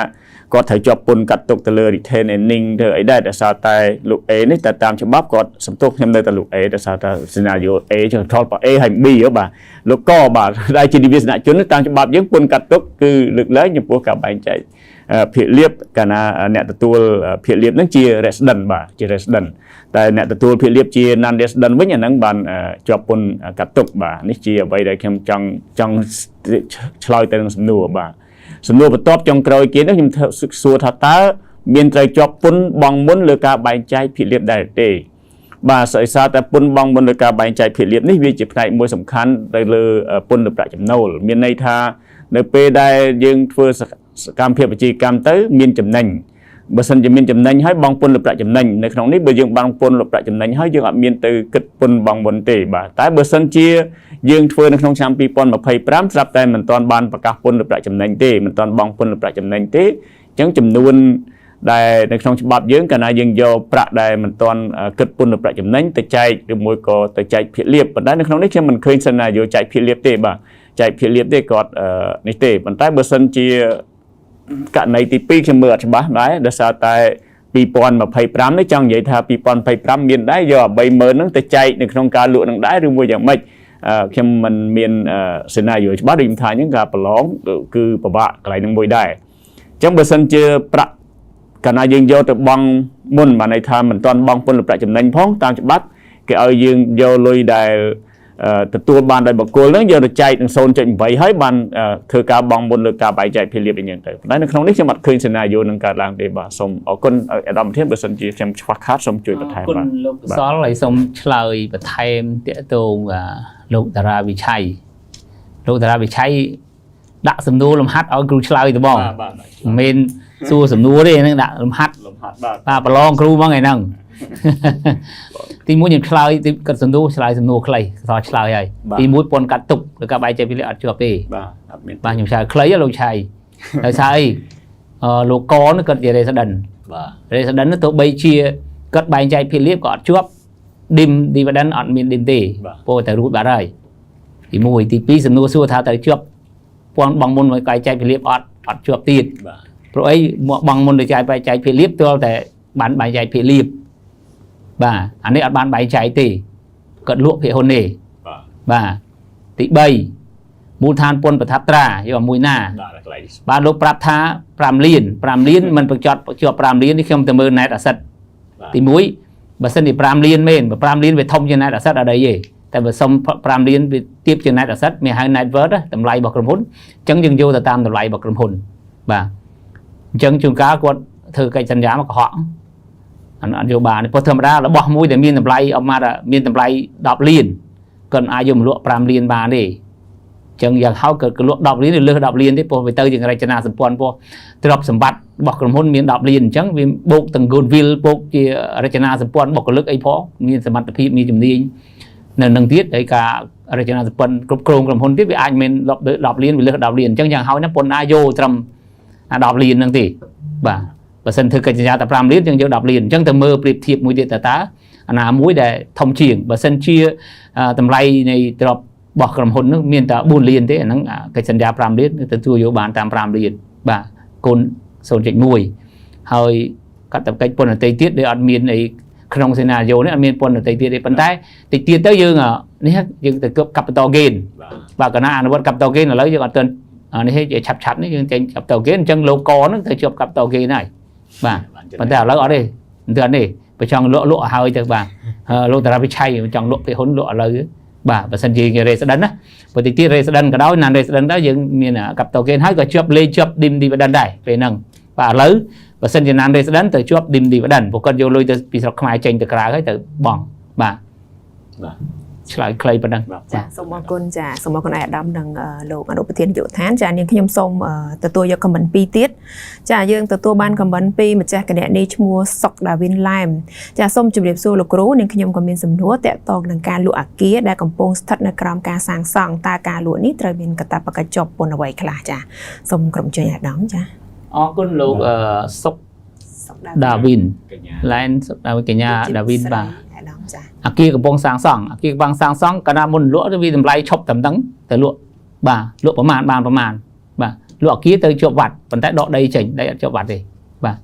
គាត់ត្រូវជាប់ពន្ធកាត់ទុកទៅលើ retain earning ទៅអីដែរដោយសារតែលោក A នេះតែតាមច្បាប់គាត់សំទោសខ្ញុំនៅតែលោក A ដោយសារតែ scenario A ចង់ថត A ហើយ B បាទលោកកបាទដែលជានិវាសនជនតាមច្បាប់យើងពន្ធកាត់ទុកគឺលើកឡើងចំពោះការបែងចែកភាគលាភកាលណាអ្នកទទួលភាគលាភហ្នឹងជា resident បាទជា resident តែអ្នកទទួលភាគលាភជា non resident វិញអាហ្នឹងបានជាប់ពន្ធកាត់ទុកបាទនេះជាអ្វីដែលខ្ញុំចង់ឆ្លើយទៅនឹងសំណួរបាទសំណួរបន្ទាប់ចុងក្រោយគេនេះខ្ញុំសួរថាតើមានត្រូវជាប់ពន្ធបង់មុនលើការបែងចែកភាគលាភដែរទេបាទស្អីសារតែពន្ធបង់មុនលើការបែងចែកភាគលាភនេះវាជាផ្នែកមួយសំខាន់ទៅលើពន្ធលើប្រាក់ចំណូលមានន័យថានៅពេលដែលយើងធ្វើសកម្មភាពវិជ្ជាកម្មទៅមានចំណេញបើសិនជាមានចំណេញហើយបង់ពន្ធលើប្រាក់ចំណេញនៅក្នុងនេះបើយើងបង់ពន្ធលើប្រាក់ចំណេញហើយយើងអត់មានទៅគិតពន្ធបង់មុនទេបាទតែបើសិនជាយើងធ្វើនៅក្នុងឆ្នាំ2025ស្រាប់តែមិនទាន់បានប្រកាសពន្ធលើប្រាក់ចំណេញទេមិនទាន់បង់ពន្ធលើប្រាក់ចំណេញទេអញ្ចឹងចំនួនដែលនៅក្នុងច្បាប់យើងកាលណាយើងយកប្រាក់ដែលមិនទាន់គិតពន្ធលើប្រាក់ចំណេញទៅចែកឬមួយក៏ទៅចែកភាគលាភប៉ុន្តែនៅក្នុងនេះខ្ញុំមិនឃើញសិនណាយកចែកភាគលាភទេបាទចែកភាគលាភទេគាត់នេះទេប៉ុន្តែបើសិនជាករណីទី2ខ្ញុំមើលអត់ច្បាស់ដែរដោយសារតែ2025នេះចង់និយាយថា2025មានដែរយក30000ហ្នឹងទៅចែកនៅក្នុងការលក់នឹងដែរឬមួយយ៉ាងម៉េចខ្ញុំមិនមានសេណារីយ៉ូច្បាស់ដូចខ្ញុំថាអញ្ចឹងការប្រឡងគឺពិបាកកន្លែងហ្នឹងមួយដែរអញ្ចឹងបើសិនជាប្រាក់កាលណាយើងយកទៅបង់មុនបានន័យថាមិនទាន់បង់ពន្ធលើប្រាក់ចំណេញផងតាមច្បាប់គេឲ្យយើងយកលុយដែលទទួលបានដោយបុគ្គលហ្នឹងយកទៅចែកនឹង 0.8 ហើយបានធ្វើការបង់មុនលើការបែងចែកភាគលាភអញ្ចឹងទៅប៉ុន្តែនៅក្នុងនេះខ្ញុំអត់ឃើញសេណារីយ៉ូនឹងកើតឡើងទេបាទសូមអរគុណអាដាមធានបើសិនជាខ្ញុំខ្វះខាតសូមជួយបន្ថែមបាទអរគុណលោកកសលហើយសូមឆ្លើយបន្ថែមទាក់ទងលោកតារាវិឆ័យដាក់សំណួរលំហាត់ឲ្យគ្រូឆ្លើយទៅបងមិនមែនសួរសំណួរទេហ្នឹងដាក់លំហាត់បាទប្រឡងគ្រូហ្មងឯហ្នឹងទី1ខ្ញុំឆ្លើយទីគាត់សំណួរឆ្លើយសំណួរខ្លីសរឆ្លើយហើយទី1ពន្ធកាត់ទុកឬការបែងចែកភាគលាភអត់ជាប់ទេបាទអត់មានបាទខ្ញុំឆ្លើយខ្លីលោកឆៃហើយថាអីលោកកនោះគាត់ជា resident បាទ resident នោះទោះបីជាគាត់បែងចែកភាគលាភក៏អត់ជាប់ dividend អត់មាន dim ទេពោលតែរួចបាត់ហើយទី1ទី2សំណួរសួរថាតើជាប់ពន្ធបង់មុនមកកាយចែកភាគលាភអត់ជាប់ទៀតបាទព្រោះអីមកបង់មុនទៅចែកភាគលាភទាល់តែបានបែងចែកភាគលាភបាទអានេះអត់បានបែងចែកទេគាត់លក់ភាគហ៊ុនទេបាទ ទី3មូលដ្ឋានពន្ធប្រថាប់ត្រាយកមួយណាបាទលោកប្រាប់ថា5លានមិនបញ្ចប់ជាប់5លាននេះខ្ញុំទៅមើល net asset ទី1បើសិនជា5លានមែនបើ5លានវាធំជាង net asset អត់អីទេតែបើសុំ5លានវាទៀបជាង net asset មានហៅ net worth តម្លៃរបស់ក្រុមហ៊ុនអញ្ចឹងយើងយកទៅតាមតម្លៃរបស់ក្រុមហ៊ុនបាទអញ្ចឹងជួនកាលគាត់ធ្វើកិច្ចសន្យាមកកុហកអត់យកបានព្រោះធម្មតារបស់មួយដែលមានតម្លៃអត់មកមានតម្លៃ10លានគាត់អាចយកមកលក់5លានបានទេចឹងយ៉ាងហោចក៏លក់10លានឬលើស10លានទេព្រោះវាទៅជារចនាសម្ព័ន្ធព្រោះទ្រព្យសម្បត្តិរបស់ក្រុមហ៊ុនមាន10លានអញ្ចឹងវាបូកទាំង goodwill បូកជារចនាសម្ព័ន្ធបុគ្គលិកអីផងមានសមត្ថភាពមានជំនាញនៅនឹងទៀតហើយការរចនាសម្ព័ន្ធគ្រប់គ្រងក្រុមហ៊ុនទៀតវាអាចមាន10លានវាលើស10លានអញ្ចឹងយ៉ាងហោចណាស់ពន្ធណាយកត្រឹម10លានហ្នឹងទេបាទបើសិនធ្វើកិច្ចសន្យាតែ5លានយើងយក10លានអញ្ចឹងទៅមើលប្រៀបធៀបមួយទៀតតើអាណាមួយដែលធំជាងបើសិនជាតម្លៃនៃទ្រព្យរបស់ក្រុមហ៊ុននោះមានតែ4លានទេអាហ្នឹងកិច្ចសន្យា5លានទទួលយកបានតាម5លានបាទគុណ 0.1 ហើយកាតព្វកិច្ចពន្ធនតីទៀតដែលអត់មានអីក្នុងសេណារីយ៉ូនេះអត់មានពន្ធនតីទៀតទេប៉ុន្តែតិចទៀតទៅយើងនេះយើងទៅ capital gain បាទកណាអនុវត្ត capital gain ឥឡូវយើងអត់ទាន់នេះឆាប់នេះយើងចេញ capital gain អញ្ចឹង logo ហ្នឹងទៅជាប់ capital gain ហើយបាទប៉ុន្តែឥឡូវអត់ទេមិនទាន់ទេបើចង់លក់ឲ្យទៅបាទលោកតារាវិឆ័យចង់លក់ពីហ៊ុនលក់ឥឡូវបាទបើសិនជា resident ណាបើតិចទៀត resident ក៏ដោយណា resident ដែរយើងមាន capital gain ហើយក៏ជាប់លេខជាប់ dim dividend ដែរពេលហ្នឹងបាទឥឡូវបើសិនជា non resident ទៅជាប់ dim dividend ព្រោះគាត់យកលុយទៅពីស្រុកខ្មែរចេញទៅក្រៅហើយទៅបង់បាទឆ្លើយខ្លីប៉ុណ្ណឹងចាសូមអរគុណចាសូមអរគុណអាយដាមនិងលោកអនុប្រធាននាយកដ្ឋានចានាងខ្ញុំសូមទទួលយក comment 2ទៀតចាយើងទទួលបាន comment ពីម្ចាស់គណនីឈ្មោះសុកដាវីនឡែមចាសូមជម្រាបសួរលោកគ្រូនាងខ្ញុំក៏មានសំណួរតាក់ទងនឹងការលក់អគារដែលកំពុងស្ថិតនៅក្រោមការសាងសង់តើការលក់នេះត្រូវមានកាតព្វកិច្ចជាប់ពន្ធអ្វីខ្លះចាសូមក្រុមជួយអាយដាមចាអរគុណលោកសុកដាវីនឡែនសុកដាវីនកញ្ញាដាវីនបាទអគារកំពុងសាងសង់អគារកំពុងសាងសង់កាលណាមុនលក់ទៅវាតម្លៃឈប់តែម្ដងទៅលក់បាទលក់ប្រមាណបានប្រមាណបាទលក់អគារទៅជាប់វត្តប៉ុន្តែដកដីចេញដីអត់ជាប់វត្តទេបាទ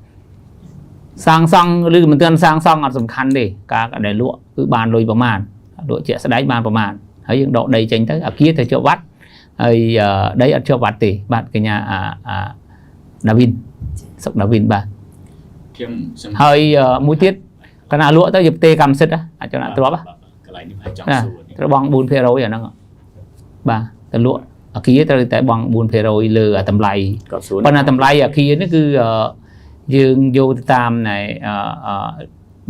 សាងសង់ឬមិនទាន់សាងសង់អត់សំខាន់ទេការដែលលក់គឺបានលុយប្រមាណលក់ជាក់ស្ដែងបានប្រមាណហើយយើងដកដីចេញទៅអគារទៅជាប់វត្តហើយដីអត់ជាប់វត្តទេបាទកញ្ញាដាវីនសុកដាវីនបាទខ្ញុំហើយមួយទៀតកណាលក់ទៅយកផ្ទេកម្មសិទ្ធិអាចចំណាក់ទ្រព្យកន្លែងនេះហើយចង់សួរត្រូវបង់ 4% អាហ្នឹងបាទទៅលក់អគារត្រូវតែបង់ 4% លើតម្លៃប៉ុន្តែតម្លៃអគារនេះគឺយើងយកទៅតាម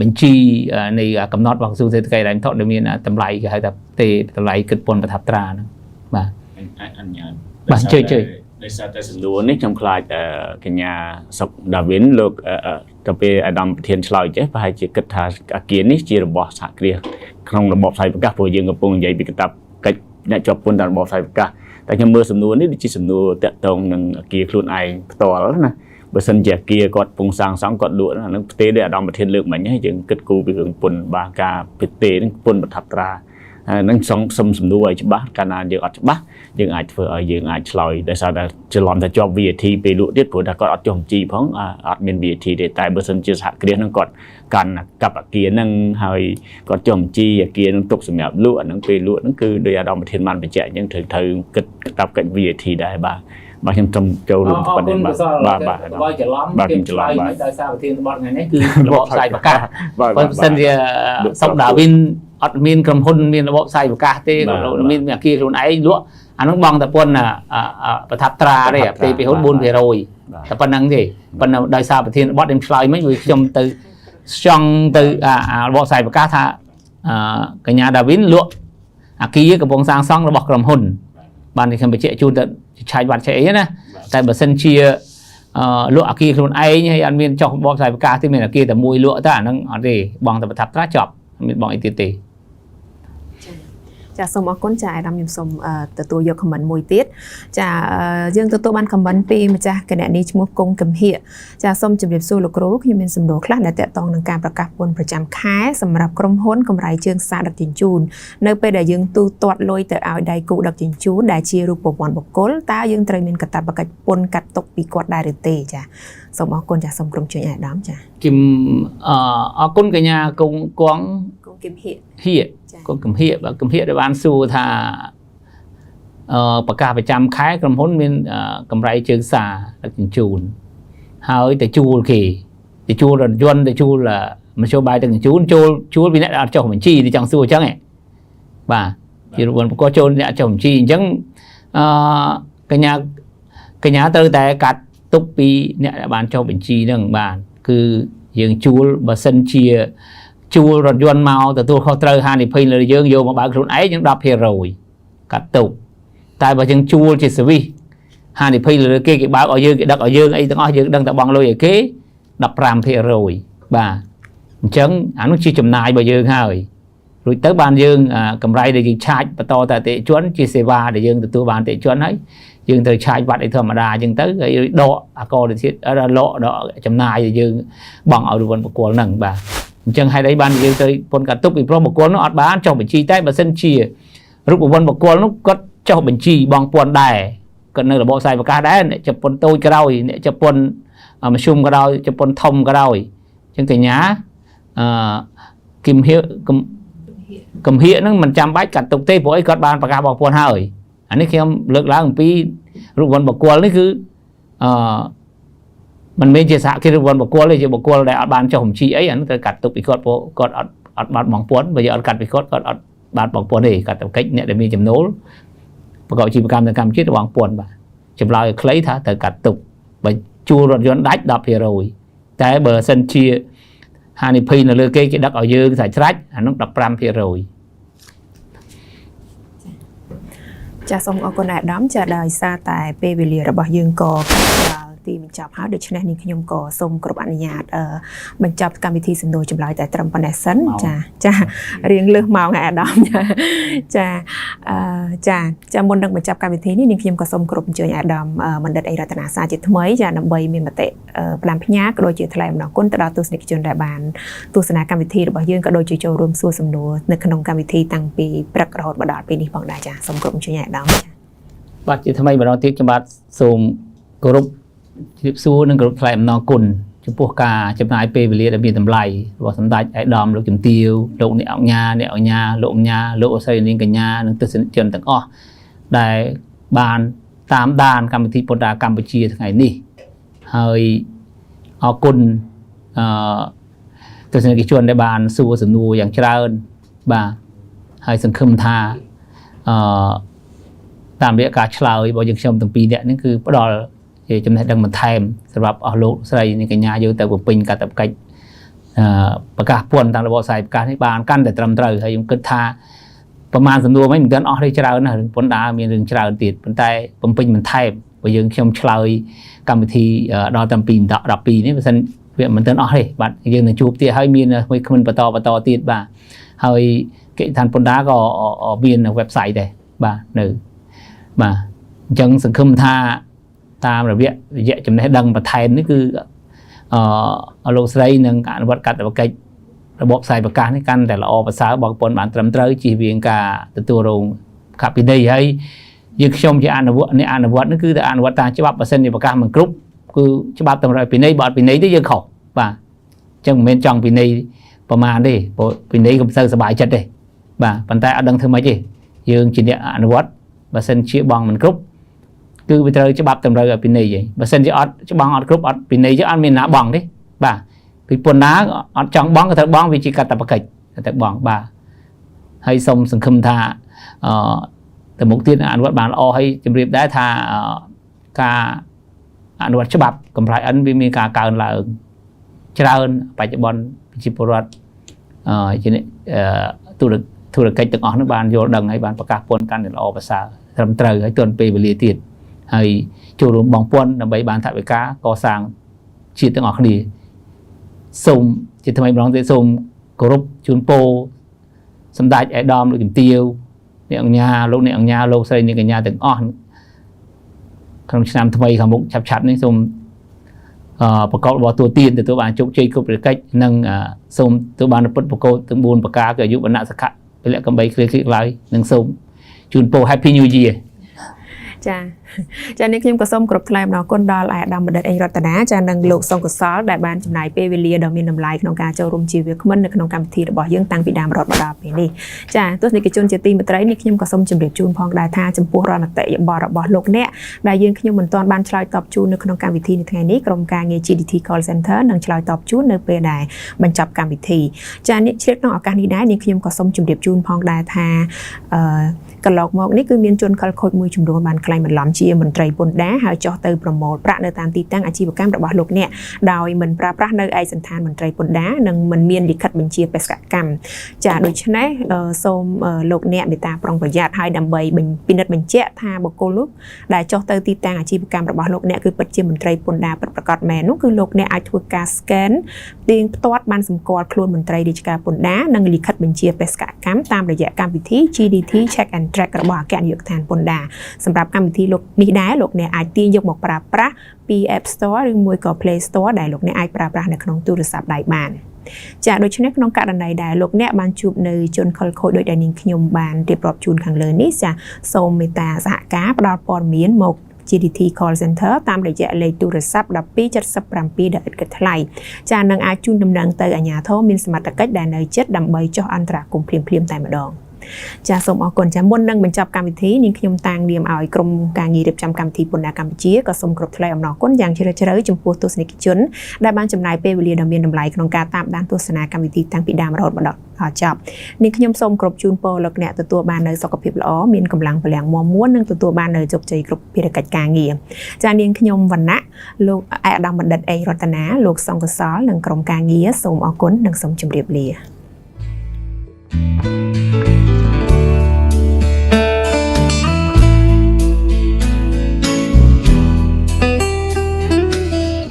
បញ្ជីនៃកំណត់របស់ក្រសួងសេដ្ឋកិច្ចហិរញ្ញវត្ថុដែលមានតម្លៃគេហៅថាផ្ទេតម្លៃគិតពន្ធប្រថាប់ត្រាហ្នឹងបាទអញ្ញើបាទជួយដោយសារតែសំណួរនេះខ្ញុំខ្លាចកញ្ញាសុកដាវីនលោកទៅពេលអាដាមប្រធានឆ្លើយចេះប្រហែលជាគិតថាអគារនេះជារបស់សហគ្រាសក្នុងរបបផ្សាយប្រកាសព្រោះយើងកំពុងនិយាយពីកាតព្វកិច្ចអ្នកជាប់ពន្ធតាមរបបផ្សាយប្រកាសតែខ្ញុំមើលសំណួរនេះដូចជាសំណួរតាក់ទងនឹងអគារខ្លួនឯងផ្ទាល់ណាបើសិនជាអគារគាត់ពងសាងសង់គាត់លក់អានឹងផ្ទេដែលអាដាមប្រធានលើកមិញហើយយើងគិតគូរពីរឿងពន្ធបាការផ្ទេនឹងពន្ធប្រថាប់ត្រានឹងសុំសំណួរឲ្យច្បាស់កាលណាយើងអត់ច្បាស់យើងអាចធ្វើឲ្យយើងអាចឆ្លើយដោយសារតែច្រឡំតែជាប់ VAT ពេលលក់ទៀតព្រោះថាគាត់អត់ចុះបញ្ជីផងអត់មាន VAT ទេតែបើសិនជាសហគ្រាសនឹងគាត់កាន់កាប់អគារនឹងហើយគាត់ចុះបញ្ជីអគារនឹងទុកសម្រាប់លក់អានឹងពេលលក់នឹងគឺដោយអាដាមប្រធានបានបញ្ជាក់អញ្ចឹងត្រូវគិតកាប់កិច្ច VAT ដែរបាទខ្ញុំចង់ចូលរួមប្រទេសបាទច្រឡំខ្ញុំច្រឡំបាទដោយសារប្រធានបទថ្ងៃនេះគឺរបបផ្សាយប្រកាសបើសិនជាសុកដាវីនអត់មានក្រុមហ៊ុនមានរបបផ្សាយប្រកាសទេគាត់មានអគារខ្លួនឯងលក់អានោះបងតែពន្ធប្រថាប់ត្រាទេផ្ទេពីហ៊ុន 4% តែប៉ុណ្្នឹងទេប៉ុន្តែដោយសារប្រធានបទខ្ញុំឆ្លើយមិញវាខ្ញុំទៅចង់ទៅរបបផ្សាយប្រកាសថាកញ្ញាដាវីនលក់អគារកំពុងសាងសង់របស់ក្រុមហ៊ុនបានខ្ញុំបញ្ជាក់ជូនទៅឆាយវត្តឆែអីណាតែបើសិនជាលក់អគារខ្លួនឯងហើយអត់មានចុះបបផ្សាយប្រកាសទេមានអគារតែមួយលក់តែអាហ្នឹងអត់ទេបងតែប្រថាប់ត្រាចប់មានបងអីទៀតទេចាសូមអរគុណចាអាដាមខ្ញុំសូមទទួលយក comment មួយទៀតចាយើងទទួលបាន comment ពីម្ចាស់គណនីឈ្មោះគង់កំហៀកចាសូមជម្រាបសួរលោកគ្រូខ្ញុំមានសំណួរខ្លះដែលតាក់ទងនឹងការប្រកាសពន្ធប្រចាំខែសម្រាប់ក្រុមហ៊ុនកម្រៃជើងសារដឹកជញ្ជូននៅពេលដែលយើងទូទាត់លុយទៅឲ្យដៃគូដឹកជញ្ជូនដែលជារូបវ័ន្តបុគ្គលតើយើងត្រូវមានកាតព្វកិច្ចពន្ធកាត់ទុកពីគាត់ដែរឬទេចាសូមអរគុណចាសូមក្រុមជួយអាដាមចាខ្ញុំអរគុណកញ្ញាគង់គំហៀកគង់កំហៀកដែលបានសួរថា ประกาศประจำขายกำพ้นมีกำไรเชิงสาและจินจูนหายแต่จูลขี่แต่จูลรถยนต์แต่จูลมันโชว์ใบแต่จูลวินัยเจ้าของบัญชีที่จังสู้จังไงบ่าที่รวนก็โจนเนี่ยเจ้าของบัญชีจังcái nhà từ tại cắt túc pi nè bàn cho bệnh chi nâng bàn cứ dương chú bà sân chia chú rồi doan mau từ tôi không trời hai thì phi là dương vô mà bạn luôn ấy những đọc here rồi cắt tục tại bà chân chú chỉ xử vi hai thì phi là cái báo ở dương cái đất ở dương ấy đang ở dương đang tại bằng lôi ở kế đập ram here rồi bà chấn ảnh nó chỉ chùm nai bà dương hơi rồi tới ban dương cầm ray để chạy và to tại tệ chuẩn chia xe va để dương từ tôi bàn tệ chuẩn ấy dương từ chạy vặt để thầm mà đà dương tới cái độ co để thiết ở lộ đó chấm nai thì dương bằng ở đường một cuốn nằng bà chân hay đấy ban dương tới con cả túc bị pro một cuốn nó ọt bán trong bệnh chi tay và sân chia lúc một cuốn nó có cho bệnh chi bằng cuốn đài cần nơi là bộ xài và cá đá để chụp cuốn tôi cái đôi để chụp cuốn mà xung cái đôi chụp cuốn thông cái đôi chân cái nhá kim hiệu cầm hiện nó mình chăm bách cả tục tê mỗi con ban và cả bảo cuốn hơi anh ấy khi em lực lá một pi rụt vần bọc quần đấy cứ mình mới chia sẻ cái rụt vần bọc quần này chỉ bọc quần để ăn bàn cho hồng chi ấy anh ấy cắt tục bị con ăn bàn bằng cuốn bây giờ ăn cắt bị con ăn bàn bằng cuốn này cắt tập cách nhẹ để mình chấm nấu và gọi chỉ một cam chết bằng cuốn mà chấm lại lấy thả từ cắt tục và chua rồi dọn đách đập thì rồi tại bờ sân chia hai này pin là lừa cái đất ở dương thải trách nó đập ram thì rồi cha xong ở con này đám cha đời xa tại pe về lìaរបស់យើងក៏ទីបញ្ចប់ហើយដូច្នេះនេះខ្ញុំក៏សូមគ្រប់អនុញ្ញាតបញ្ចប់កម្មវិធីសំណួរចម្លើយតែត្រឹមប៉ុណ្ណេះសិនចារៀងលើសមកថ្ងៃអាដាមចាមុននឹងបញ្ចប់កម្មវិធីនេះនាងខ្ញុំក៏សូមគ្រប់អញ្ជើញអាដាមបណ្ឌិតអីរតនាសាជាថ្មីចាដើម្បីមានមតិផ្ដាំផ្ញើក៏ដូចជាថ្លែងអំណរគុណទៅដល់ទស្សនិកជនដែលបានទស្សនាកម្មវិធីរបស់យើងក៏ដូចជាចូលរួមសួរសំណួរនៅក្នុងកម្មវិធីតាំងពីព្រឹករហូតមកដល់ពេលនេះផងដែរចាសូមគ្រប់អញ្ជើញអាដាមចាបាទជាថ្មីម្ដងទៀតខ្ញុំបាទសូមគោរពជម្រាបសួរនិងគោរពថ្លែងអំណរគុណចំពោះការចំណាយពេលវេលាដែលមានតម្លៃរបស់សម្ដេចឯកឧត្តមលោកជំទាវលោកអ្នកអង្គញាលោកអញ្ញាលោកអស្រីនាងកញ្ញានិងទស្សនិកជនទាំងអស់ដែលបានតាមដានកម្មវិធីពន្ធដារកម្ពុជាថ្ងៃនេះហើយអរគុណទស្សនិកជនដែលបានសួរសំណួរយ៉ាងច្រើនបាទហើយសង្ឃឹមថាតាមរយៈការឆ្លើយរបស់យើងខ្ញុំទាំងពីរនាក់នេះគឺផ្ដល់ជាចំណេះដឹងបន្ថែមសម្រាប់អស់លោកស្រីនិងកញ្ញាយើងទៅបំពេញកាតព្វកិច្ចប្រកាសពន្ធតាមរបបផ្សាយប្រកាសនេះបានកាន់តែត្រឹមត្រូវហើយខ្ញុំគិតថាប្រមាណសំណួរមិនទាន់អស់ទេច្រើនណាស់ពន្ធដារមានរឿងច្រើនទៀតប៉ុន្តែបំពេញបន្ថែមបើយើងខ្ញុំឆ្លើយកម្មវិធីដល់តាំងពី12នេះបើសិនវាមិនទាន់អស់ទេបាទយើងនឹងជួបទៀតហើយមានមួយគ្មិនបន្តទៀតបាទហើយកិច្ចឋានពន្ធដារក៏មាននៅ website ដែរបាទនៅបាទអញ្ចឹងសង្ឃឹមថាតាមរយៈចំណេះដឹងបន្ថែមនេះគឺលោកស្រីនឹងអនុវត្តកាតព្វកិច្ចរបបផ្សាយប្រកាសនេះកាន់តែល្អប្រសើរបងប្អូនបានត្រឹមត្រូវជៀសវាងការទទួលរងកពិន័យហើយយើងខ្ញុំជាអនុវត្តនេះគឺតែអនុវត្តតាមច្បាប់បើសិនជាប្រកាសមិនគ្រប់គឺច្បាប់តម្រូវពិន័យបើអត់ពិន័យទេយើងខុសបាទអញ្ចឹងមិនមែនចង់ពិន័យប្រមាណទេព្រោះពិន័យក៏មិនសូវសប្បាយចិត្តទេបាទប៉ុន្តែអត់ដឹងធ្វើម៉េចទេយើងជាអ្នកអនុវត្តបើសិនជាបងមិនគ្រប់គឺវាត្រូវច្បាប់តម្រូវឲ្យពិន័យឯងបើសិនជាអត់ច្បាប់អត់គ្រប់អត់ពិន័យchứអត់មានណាបងទេបាទពីពន្ធដារអត់ចង់បងក៏ត្រូវបងវាជាកាតព្វកិច្ចទៅបងបាទហើយសូមសង្ឃឹមថាទៅមុខទៀតអនុវត្តបានល្អហើយជម្រាបដែរថាការអនុវត្តច្បាប់កម្រិត N វាមានការកើនឡើងច្រើនបច្ចុប្បន្នប្រជាពលរដ្ឋជាធុរកិច្ចទាំងអស់នោះបានយល់ដឹងហើយបានប្រកាសពន្ធកាន់តែល្អប្រសើរត្រឹមត្រូវហើយទាន់ពេលវេលាទៀតហើយចូលរួមបងប្អូនដើម្បីបានថវិកាកសាងជាតិទាំងអស់គ្នាសូមជាថ្មីម្ដងទៀតសូមគោរពជូនពរសម្ដេចឯកឧត្តមលោកជំទាវអ្នកអង្គញាលោកស្រីនាងកញ្ញាទាំងអស់ក្នុងឆ្នាំថ្មីខាងមុខឆាប់នេះសូមប្រកបរបស់ទួលទានទទួលបានជោគជ័យគ្រប់ប្រកិច្ចនិងសូមទទួលបានពុទ្ធបកោទាំង4ប្រការគឺអាយុវណ្ណៈសុខៈពលៈកំបីគ្រាឡើយនិងសូមជូនពរ Happy New Year ចានេះខ្ញុំក៏សូមគោរពថ្លែងអំណរគុណដល់អាដាមបណ្ឌិតអេងរតនាចានិងលោកសង្កុសលដែលបានចំណាយពេលវេលាដ៏មានតម្លៃក្នុងការចូលរួមជាវាគ្មិននៅក្នុងកម្មវិធីរបស់យើងតាំងពីដើមរហូតដល់ពេលនេះចាទស្សនិកជនជាទីមេត្រីនេះខ្ញុំក៏សូមជម្រាបជូនផងដែរថាចំពោះរណតិយោបល់របស់លោកអ្នកដែលយើងខ្ញុំមិនទាន់បានឆ្លើយតបជូននៅក្នុងកម្មវិធីនៅថ្ងៃនេះក្រុមការងារ GDT Call Center នឹងឆ្លើយតបជូននៅពេលដែលបញ្ចប់កម្មវិធីចានេះឆ្លៀតក្នុងឱកាសនេះដែរនេះខ្ញុំក៏សូមជម្រាបជូនផងដែរថាកន្លងមកនេះគឺមានជនខិលខូចមួយចំនួនបានក្លែងបន្លំជាមន្ត្រីពន្ធដារហើយចុះទៅប្រមូលប្រាក់នៅតាមទីតាំងអាជីវកម្មរបស់លោកអ្នកដោយមិនប្រើប្រាស់នៅឯកសណ្ឋានមន្ត្រីពន្ធដារនិងមិនមានលិខិតបញ្ជាបេសកកម្មចាដូច្នេះសូមលោកអ្នកមេត្តាប្រុងប្រយ័ត្នហើយដើម្បីពិនិត្យបញ្ជាក់ថាបុគ្គលនោះដែលចុះទៅទីតាំងអាជីវកម្មរបស់លោកអ្នកគឺពិតជាមន្ត្រីពន្ធដារពិតប្រាកដមែននោះគឺលោកអ្នកអាចធ្វើការ scan ទៀងផ្ទាត់បានសម្គាល់ខ្លួនមន្ត្រីរាជការពន្ធដារនិងលិខិតបញ្ជាបេសកកម្មតាមរយៈកម្មវិធី GDT Check and Track របស់អគ្គនាយកដ្ឋានពន្ធដារសម្រាប់កម្មវិធីលោកនេះដែរលោកអ្នកអាចទាញយកមកប្រើប្រាស់ពី App Store ឬមួយក៏ Play Store ដែលលោកអ្នកអាចប្រើប្រាស់នៅក្នុងទូរស័ព្ទដៃបានចាដូច្នេះក្នុងករណីដែលលោកអ្នកបានជួបនៅជនខិលខូចដោយដែលនាងខ្ញុំបានរៀបរាប់ជូនខាងលើនេះចាសូមមេត្តាសហការផ្ដល់ព័ត៌មានមក GDT Call Center តាមរយៈលេខទូរស័ព្ទ 1277 ដែលឥតគិតថ្លៃចានឹងអាចជូនដំណឹងទៅអាជ្ញាធរមានសមត្ថកិច្ចដែលនៅជិតដើម្បីចុះអន្តរាគមន៍ភ្លាមៗតែម្ដងចាសូមអរគុណចាមុននឹងបញ្ចប់កម្មវិធីនាងខ្ញុំតាំងនាមឲ្យក្រុមការងាររៀបចំកម្មវិធីពន្ធដារកម្ពុជាក៏សូមគោរពថ្លែងអំណរគុណយ៉ាងជ្រាលជ្រៅចំពោះទស្សនិកជនដែលបានចំណាយពេលវេលាដ៏មានតម្លៃក្នុងការតាមដានទស្សនាកម្មវិធីតាំងពីដើមរហូតមកដល់ចប់នាងខ្ញុំសូមគោរពជូនពរលោកអ្នកទទួលបាននូវសុខភាពល្អមានកម្លាំងពលំមាំមួននិងទទួលបាននូវជោគជ័យគ្រប់ភារកិច្ចការងារចានាងខ្ញុំវណ្ណៈលោកអាដាមបណ្ឌិតអេងរតនាលោកសង្កសលនិងក្រុមការងារសូមអរគុណនិងសូមជម្រាបលា